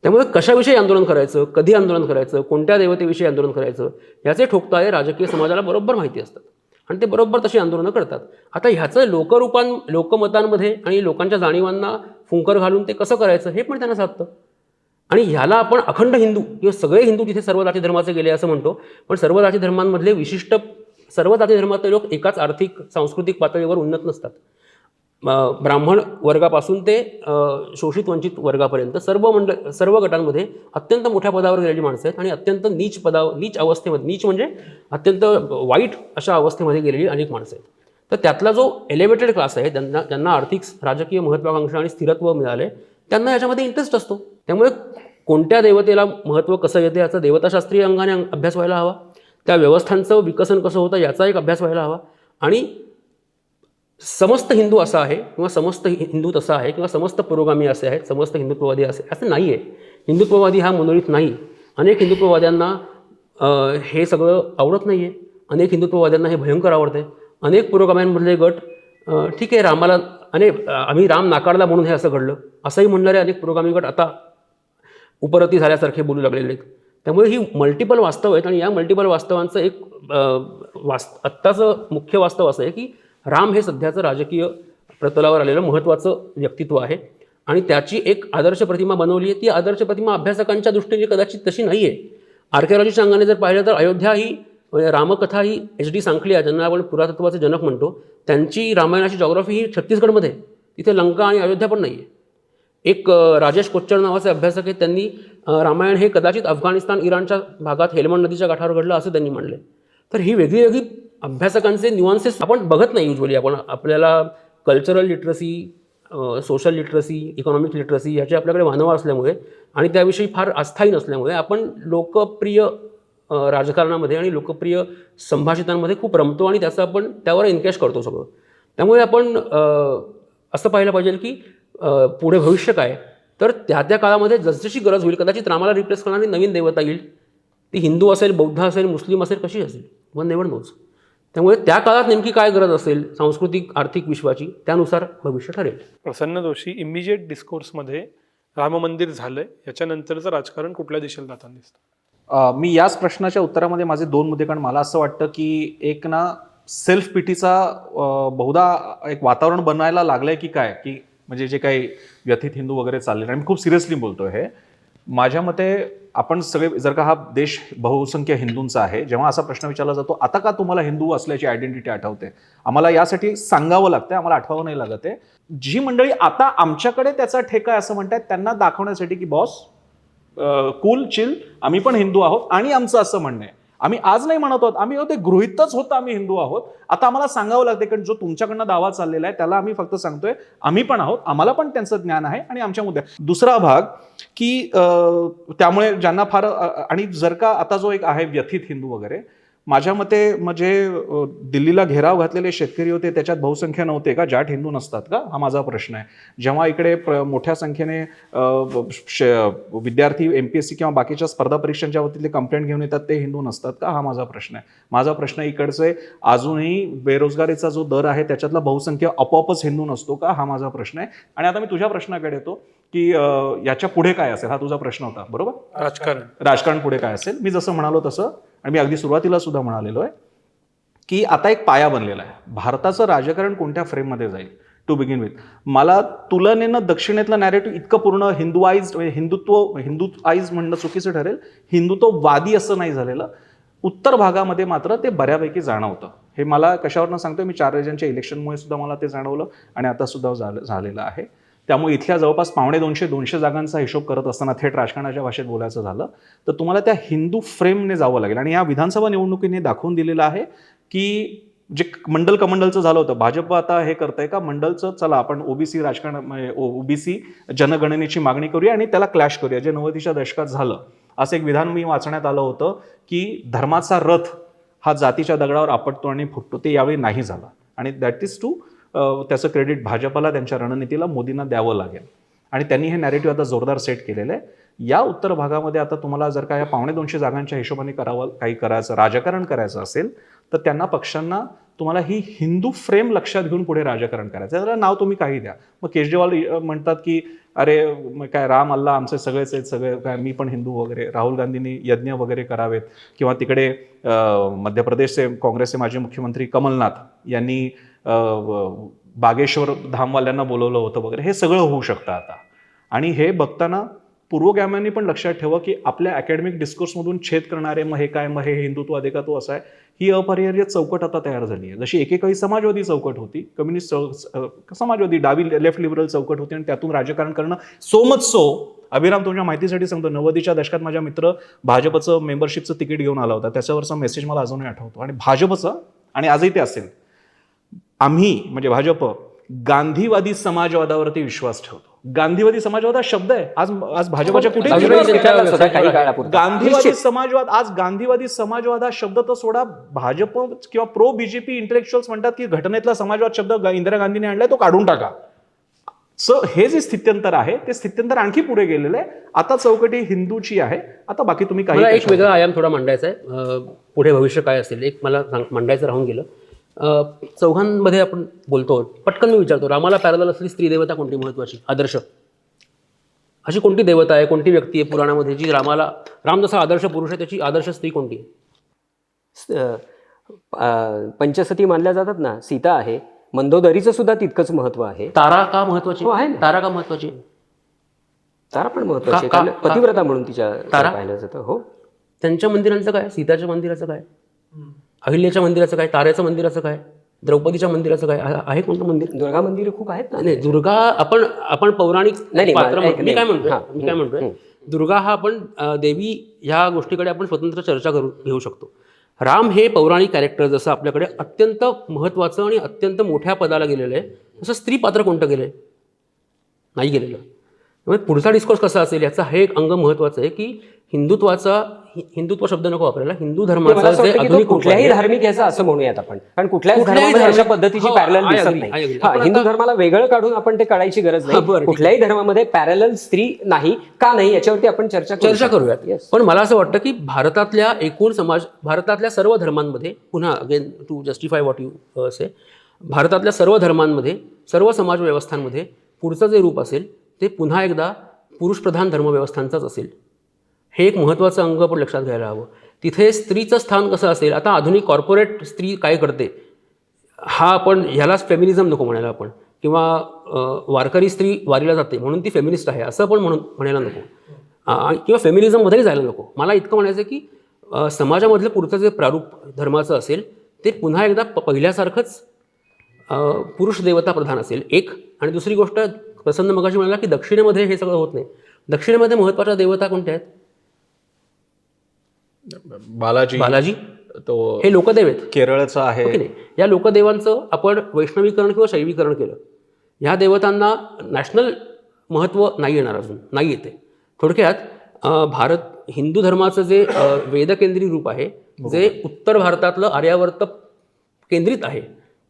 त्यामुळे कशाविषयी आंदोलन करायचं, कधी आंदोलन करायचं, कोणत्या देवतेविषयी आंदोलन करायचं याचे ठोकताळे राजकीय समाजाला बरोबर माहिती असतात आणि ते बरोबर तशी आंदोलनं करतात. आता ह्याचं लोकमतांमध्ये आणि लोकांच्या जाणीवांना फुंकर घालून ते कसं करायचं हे पण त्यांना साधतं. आणि ह्याला आपण अखंड हिंदू किंवा सगळे हिंदू तिथे सर्व जाती धर्माचे गेले असं म्हणतो, पण सर्व जाती धर्मांमधले सर्व जाती धर्मातले लोक एकाच आर्थिक सांस्कृतिक पातळीवर उन्नत नसतात. ब्राह्मण वर्गापासून ते शोषित वंचित वर्गापर्यंत सर्व गटांमध्ये अत्यंत मोठ्या पदावर गेलेली माणसं आहेत आणि अत्यंत नीच अवस्थेमध्ये, नीच म्हणजे अत्यंत वाईट अशा अवस्थेमध्ये गेलेली अनेक माणसं आहेत. तर त्यातला जो एलिव्हेटेड क्लास आहे, ज्यांना आर्थिक राजकीय महत्त्वाकांक्षा आणि स्थिरत्व मिळाले, त्यांना याच्यामध्ये इंटरेस्ट असतो. त्यामुळे कोणत्या देवतेला महत्त्व कसं येते याचा देवताशास्त्रीय अंगाने अभ्यास व्हायला हवा, त्या व्यवस्थांचं विकसन कसं होतं याचा एक अभ्यास व्हायला हवा. आणि समस्त हिंदू असा आहे किंवा समस्त हिंदू तसा आहे किंवा समस्त पुरोगामी असे आहेत, समस्त हिंदुत्ववादी असं नाही आहे. हिंदुत्ववादी हा मनोरीत नाही. अनेक हिंदुत्ववाद्यांना हे सगळं आवडत नाही आहे, अनेक हिंदुत्ववाद्यांना हे भयंकर आवडतं आहे. अनेक पुरोगाम्यांमधले गट ठीक आहे रामाला आम्ही राम नाकारला म्हणून हे असं घडलं असंही म्हणणारे अनेक पुरोगामी गट आता उपरती झाल्यासारखे बोलू लागलेले आहेत. त्यामुळे ही मल्टिपल वास्तव आहेत आणि या मल्टिपल वास्तवांचं एक आत्ताचं मुख्य वास्तव असं आहे की राम हे सध्याचं राजकीय प्रतलावर आलेलं महत्त्वाचं व्यक्तित्व आहे आणि त्याची एक आदर्श प्रतिमा बनवली आहे. ती आदर्श प्रतिमा अभ्यासकांच्या दृष्टीने कदाचित तशी नाही आहे. आर्किओलॉजीच्या अंगाने जर पाहिलं तर अयोध्या ही रामकथा ही HD सांखलिया, ज्यांना आपण पुरातत्वाचे जनक म्हणतो, त्यांची रामायणाची जॉग्राफी ही छत्तीसगडमध्ये, तिथे लंका आणि अयोध्या पण नाही आहे. एक राजेश कोच्चर नावाचे अभ्यासक आहेत, त्यांनी रामायण हे कदाचित अफगाणिस्तान इराणच्या भागात हेलमंड नदीच्या काठावर घडलं असं त्यांनी मांडले. तर ही वेगळी अभ्यासकांचे न्युआन्सेस आपण बघत नाही युजली. आपल्याला cultural literacy, social literacy, economic literacy ह्याचे आपल्याकडे वानवा असल्यामुळे आणि त्याविषयी फार आस्थाही नसल्यामुळे आपण लोकप्रिय राजकारणामध्ये आणि लोकप्रिय संभाषितांमध्ये खूप रमतो आणि आपण त्यावर एनकॅश करतो सगळं. त्यामुळे आपण असं पाहिलं पाहिजे की पुढे भविष्य काय, तर त्या काळामध्ये जसजशी गरज होईल कदाचित रामाला रिप्लेस करणारी नवीन देवता येईल. ती हिंदू असेल, बौद्ध असेल, मुस्लिम असेल, कशी असेल, वन नेवर नोज. त्यामुळे त्या काळात नेमकी काय गरज असेल सांस्कृतिक आर्थिक विश्वाची, त्यानुसार भविष्य ठरेल. प्रसन्न जोशी, इमिजिएट डिस्कोर्समध्ये राम मंदिर झालंय, याच्यानंतरचं राजकारण कुठल्या दिशेला जाताना दिसतं? मी याच प्रश्नाच्या उत्तरामध्ये माझे 2 मुद्दे, कारण मला असं वाटतं की एक ना सेल्फ पिटीचा बहुधा एक वातावरण बनायला लागलंय की काय, की म्हणजे जे काही व्यथित हिंदू वगैरे चालले, आणि मी खूप सिरियसली बोलतोय हे. माझ्या मते आपण सगळे, जर का हा देश बहुसंख्य हिंदूंचा आहे, जेव्हा असा प्रश्न विचारला जातो आता का तुम्हाला हिंदू असल्याची आयडेंटिटी आठवते, आम्हाला यासाठी सांगावं लागतं, आम्हाला आठवावं नाही लागत आहे. जी मंडळी आता आमच्याकडे त्याचा ठेका आहे असं म्हणतात, त्यांना दाखवण्यासाठी की बॉस कूल चिल, आम्ही पण हिंदू आहोत आणि आमचं असं म्हणणं आहे. आम्ही आज नाही म्हणत आहोत, आम्ही ते गृहीतच होतं आम्ही हिंदू आहोत. आता आम्हाला सांगावं लागते, कारण जो तुमच्याकडनं दावा चाललेला आहे त्याला आम्ही फक्त सांगतोय आम्ही पण आहोत, आम्हाला पण त्यांचं ज्ञान आहे आणि आमच्या मुद्द्या. दुसरा भाग की त्यामुळे ज्यांना फार, आणि जर का आता जो एक आहे व्यथित हिंदू वगैरे, माझ्या मते म्हणजे दिल्लीला घेराव घातलेले शेतकरी होते, त्याच्यात बहुसंख्य नव्हते का जाट हिंदू नसतात का, हा माझा प्रश्न आहे. जेव्हा इकडे मोठ्या संख्येने विद्यार्थी MPSC किंवा बाकीच्या स्पर्धा परीक्षांच्या वतीतले कंप्लेंट घेऊन येतात, ते हिंदू नसतात का, हा माझा प्रश्न आहे. माझा प्रश्न इकडचे अजूनही बेरोजगारीचा जो दर आहे त्याच्यातला बहुसंख्य आपोआपच हिंदू नसतो का, हा माझा प्रश्न आहे. आणि आता मी तुझ्या प्रश्नाकडे येतो की याच्या पुढे काय असेल, हा तुझा प्रश्न होता बरोबर. राजकारण पुढे काय असेल, मी जसं म्हणालो तसं, आणि मी अगदी सुरुवातीला सुद्धा म्हणालेलो आहे की आता एक पाया बनलेला आहे. भारताचं राजकारण कोणत्या फ्रेममध्ये जाईल टू बिगिन विथ. मला तुलनेनं दक्षिणेतलं नॅरेटिव्ह इतकं पूर्ण हिंदुत्वाईज म्हणणं चुकीचं ठरेल, हिंदुत्ववादी असं नाही झालेलं. उत्तर भागामध्ये मात्र ते बऱ्यापैकी जाणवतं. हे मला कशावरनं सांगतोय, मी 4 राज्यांच्या इलेक्शनमुळे सुद्धा मला ते जाणवलं आणि आता सुद्धा झालेलं आहे. त्यामुळे इथल्या जवळपास 250 जागांचा हिशोब करत असताना थेट राजकारणाच्या भाषेत बोलायचं झालं तर तुम्हाला त्या हिंदू फ्रेमने जावं लागेल. आणि या विधानसभा निवडणुकीने दाखवून दिलेलं आहे की जे मंडल कमंडलचं झालं होतं, भाजप आता हे करतंय का मंडलचं, चला आपण ओबीसी राजकारण ओबीसी जनगणनेची मागणी करूया आणि त्याला क्लॅश करूया, जे 90च्या दशकात झालं. असं एक विधान मी वाचण्यात आलं होतं की धर्माचा रथ हा जातीच्या दगडावर आपटतो आणि फुटतो, ते यावेळी नाही झालं. आणि दॅट इज टू त्याचं क्रेडिट भाजपला, त्यांच्या रणनीतीला, मोदींना द्यावं लागेल. आणि त्यांनी हे नॅरेटिव्ह आता जोरदार सेट केलेलं आहे. या उत्तर भागामध्ये आता तुम्हाला जर का या 250 जागांच्या हिशोबाने काही करायचं, राजकारण करायचं असेल तर त्यांना पक्षांना तुम्हाला ही हिंदू फ्रेम लक्षात घेऊन पुढे राजकारण करायचं. त्याला नाव तुम्ही काही द्या. मग केजरीवाल म्हणतात की अरे काय राम अल्ला आमचे सगळेच आहेत, सगळे काय मी पण हिंदू वगैरे. राहुल गांधींनी यज्ञ वगैरे करावेत. किंवा तिकडे मध्य प्रदेशचे काँग्रेसचे माजी मुख्यमंत्री कमलनाथ यांनी बागेश्वर धामवाल्यांना बोलवलं होतं वगैरे. हे सगळं होऊ शकतं आता. आणि हे बघताना पूर्वगाम्यांनी पण लक्षात ठेवा की आपल्या अकॅडमिक डिस्कोर्समधून छेद करणारे मग हे काय, मग हे हिंदुत्व अधिकात्व असं आहे, ही अपरिहार्य चौकट आता तयार झाली आहे. जशी एकेकाळी समाजवादी चौकट होती, कम्युनिस्ट समाजवादी डावी लेफ्ट लिबरल चौकट होती आणि त्यातून राजकारण करणं सो मच सो. अभिराम तुमच्या माहितीसाठी सांगतो, 90च्या दशकात माझ्या मित्र भाजपचं मेंबरशिपचं तिकीट घेऊन आला होता. त्याच्यावरचा मेसेज मला अजूनही आठवतो. आणि भाजपचं, आणि आजही ते असेल, आम्ही म्हणजे भाजप गांधीवादी समाजवादावरती विश्वास ठेवतो. गांधीवादी समाजवाद हा शब्द आहे आज भाजपच्या कुठे काही काळापूर्वी गांधीवादी समाजवाद, आज गांधीवादी समाजवाद हा शब्द तर सोडा, भाजप किंवा प्रो बीजेपी इंटेलेक्च्युअल्स म्हणतात की घटनेतला समाजवाद शब्द इंदिरा गांधीने आणलाय, तो काढून टाका. हे जे स्थित्यंतर आहे ते स्थित्यंतर आणखी पुढे गेलेलं आहे. आता चौकटी हिंदूची आहे. आता बाकी तुम्ही काही एक वेगळा आयाम थोडा मांडायचा आहे. पुढे भविष्य काय असेल एक मला मांडायचं राहून गेलं. चौघांमध्ये आपण बोलतो, पटकन मी विचारतो, रामाला पॅरलल असलेली स्त्री देवता कोणती महत्वाची, आदर्श अशी कोणती देवता आहे, कोणती व्यक्ती आहे पुराणामध्ये जी राम जसा आदर्श पुरुष आहे त्याची आदर्श स्त्री कोणती आहे? पंचसती मानल्या जातात ना, सीता आहे. मंदोदरीचं सुद्धा तितकंच महत्व आहे. तारा का महत्वाची आहे ना. तारा का महत्वाची? तारा पण महत्वाची आहे, पतिव्रता म्हणून तिच्या तारा पाहिलं जातं. हो. त्यांच्या मंदिरांचं काय, सीताच्या मंदिराचं काय, अहिल्याच्या मंदिराचं काय, ताऱ्याचं मंदिराचं काय, द्रौपदीच्या मंदिराचं काय आहे? कोणतं मंदिर? दुर्गा मंदिर खूप आहेत ना. नाही, दुर्गा आपण पौराणिक पात्र, मी काय म्हणतोय दुर्गा हा आपण देवी ह्या गोष्टीकडे आपण स्वतंत्र चर्चा घेऊ शकतो. राम हे पौराणिक कॅरेक्टर जसं आपल्याकडे अत्यंत महत्त्वाचं आणि अत्यंत मोठ्या पदाला गेलेलं आहे, तसं स्त्री पात्र कोणतं गेलंय? नाही गेलेलं. त्यामुळे पुढचा डिस्कोर्स कसा असेल याचा हे एक अंग महत्त्वाचं आहे की हिंदुत्व शब्द नको वापरायला, हिंदू धर्माचा जे आधुनिक कुठल्याही धार्मिक याचं असं म्हणूयात आपण, कारण कुठल्याच धर्मामध्ये अशा पद्धतीची पॅरलल दिसत नाही. हिंदू धर्माला वेगळं काढून आपण ते काढायची गरज नाही. कुठल्याही धर्मामध्ये पॅरलल स्त्री नाही का नाही याच्यावरती आपण चर्चा करूयात. पण मला असं वाटतं की भारतातल्या एकूण भारतातल्या सर्व धर्मांमध्ये, पुन्हा again to justify what you say, भारतातल्या सर्व धर्मांमध्ये, सर्व समाज व्यवस्थांमध्ये पुढचं जे रूप असेल ते पुन्हा एकदा पुरुषप्रधान धर्मव्यवस्थांचंच असेल. हे एक महत्त्वाचं अंग आपण लक्षात घ्यायला हवं. तिथे स्त्रीचं स्थान कसं असेल? आता आधुनिक कॉर्पोरेट स्त्री काय करते हा आपण ह्यालाच फेमिनिझम नको म्हणायला आपण, किंवा वारकरी स्त्री वारीला जाते म्हणून ती फेमिनिस्ट आहे असं पण म्हणायला नको, किंवा फेमिनिझममध्येही जायला नको. मला इतकं म्हणायचं की समाजामधलं पुढचं जे प्रारूप धर्माचं असेल ते पुन्हा एकदा पहिल्यासारखंच पुरुष देवता प्रधान असेल एक. आणि दुसरी गोष्ट, प्रसन्न मगाशी म्हणाला की दक्षिणेमध्ये हे सगळं होत नाही. दक्षिणेमध्ये महत्त्वाच्या देवता कोणत्या आहेत? बालाजी तो हे लोकदेव आहेत, केरळचा आहे. या लोकदेवांचं आपण वैष्णवीकरण किंवा शैवीकरण केलं. ह्या देवतांना नॅशनल महत्त्व नाही येणार, अजून नाही येते. थोडक्यात हिंदू धर्माचं जे वेदकेंद्री रूप आहे, जे उत्तर भारतातलं आर्यावर्त केंद्रित आहे,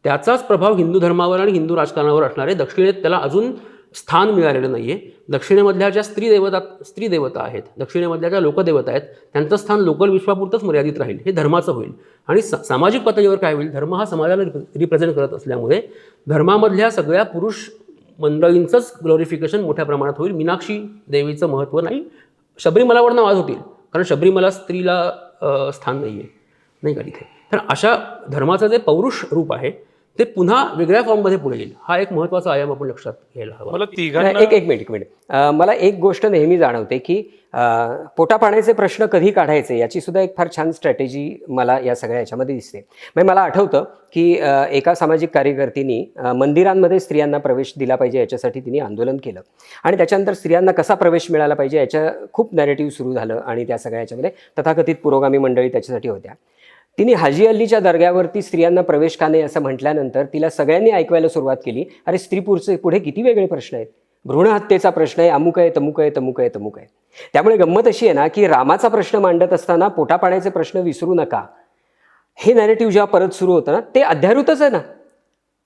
त्याचाच प्रभाव हिंदू धर्मावर आणि हिंदू राजकारणावर असणार आहे. दक्षिणेत त्याला अजून स्थान मिळालेलं नाही आहे. दक्षिणेमधल्या ज्या स्त्री देवता आहेत, दक्षिणेमधल्या ज्या लोकदेवता आहेत, त्यांचं स्थान लोकल विश्वापुरतंच मर्यादित राहील. हे धर्माचं होईल. आणि सामाजिक पातळीवर काय होईल, धर्म हा समाजाला रिप्रेझेंट करत असल्यामुळे धर्मामधल्या सगळ्या पुरुष मंडळींचंच ग्लोरिफिकेशन मोठ्या प्रमाणात होईल. मीनाक्षी देवीचं महत्त्व नाही. शबरीमलावरनं वाद होतील, कारण शबरीमला स्त्रीला स्थान नाही आहे, नाही का तिथे. तर अशा धर्माचं जे पौरुष रूप आहे ते पुन्हा वेगळ्या फॉर्ममध्ये पुढे येईल. हा एक महत्त्वाचा आयाम आपण लक्षात घ्यायला हवा. मला तिघांना नाही, एक मिनिट मला एक गोष्ट नेहमी जाणवते की पोटापाण्याचे प्रश्न कधी काढायचे याची सुद्धा एक फार छान स्ट्रॅटेजी मला या सगळ्या याच्यामध्ये दिसते. म्हणजे मला आठवतं की एका सामाजिक कार्यकर्तीनी मंदिरांमध्ये स्त्रियांना प्रवेश दिला पाहिजे याच्यासाठी तिने आंदोलन केलं आणि त्याच्यानंतर स्त्रियांना कसा प्रवेश मिळाला पाहिजे याच्या खूप नॅरेटिव्ह सुरू झालं आणि त्या सगळ्या याच्यामध्ये तथाकथित पुरोगामी मंडळी त्याच्यासाठी होत्या. तिने हाजी अल्लीच्या दर्ग्यावरती स्त्रियांना प्रवेश का नाही असं म्हटल्यानंतर तिला सगळ्यांनी ऐकवायला सुरुवात केली, अरे स्त्री पुढे किती वेगळे प्रश्न आहेत, भ्रूण हत्येचा प्रश्न आहे, अमुक आहे, तमुक आहे, तमुक आहे, तमुक आहे. त्यामुळे गंमत अशी आहे ना की रामाचा प्रश्न मांडत असताना पोटापाण्याचे प्रश्न विसरू नका हे नॅरेटिव्ह जेव्हा परत सुरू होतं ना ते अध्याहृतच आहे ना.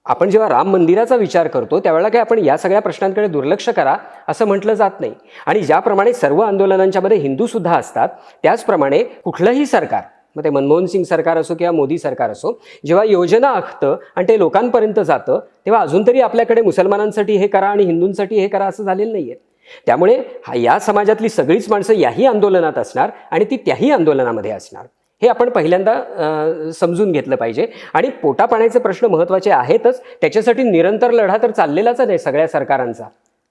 आपण जेव्हा राम मंदिराचा विचार करतो त्यावेळेला काय आपण या सगळ्या प्रश्नांकडे दुर्लक्ष करा असं म्हटलं जात नाही. आणि ज्याप्रमाणे सर्व आंदोलनांच्या मध्ये हिंदू सुद्धा असतात त्याचप्रमाणे कुठलंही सरकार, मग ते मनमोहन सिंग सरकार असो किंवा मोदी सरकार असो, जेव्हा योजना आखतं आणि ते लोकांपर्यंत जातं तेव्हा अजून तरी आपल्याकडे मुसलमानांसाठी हे करा आणि हिंदूंसाठी हे करा असं झालेलं नाही आहे. त्यामुळे या समाजातली सगळीच माणसं याही आंदोलनात असणार आणि ती त्याही आंदोलनामध्ये असणार हे आपण पहिल्यांदा समजून घेतलं पाहिजे. आणि पोटापाण्याचे प्रश्न महत्त्वाचे आहेतच, त्याच्यासाठी निरंतर लढा तर चाललेलाच आहे सगळ्या सरकारांचा.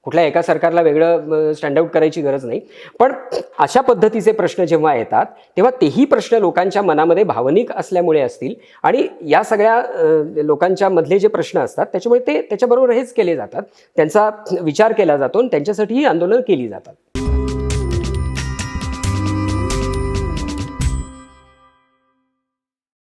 कुठल्या एका सरकारला वेगळं स्टँड आउट करायची गरज नाही. पण अशा पद्धतीचे प्रश्न जेव्हा येतात तेव्हा तेही प्रश्न लोकांच्या मनामध्ये भावनिक असल्यामुळे असतील आणि या सगळ्या लोकांच्या मधले जे प्रश्न असतात त्याच्यामुळे ते त्याच्याबरोबर हेच केले जातात, त्यांचा विचार केला जातो आणि त्यांच्यासाठी ही आंदोलनं केली जातात.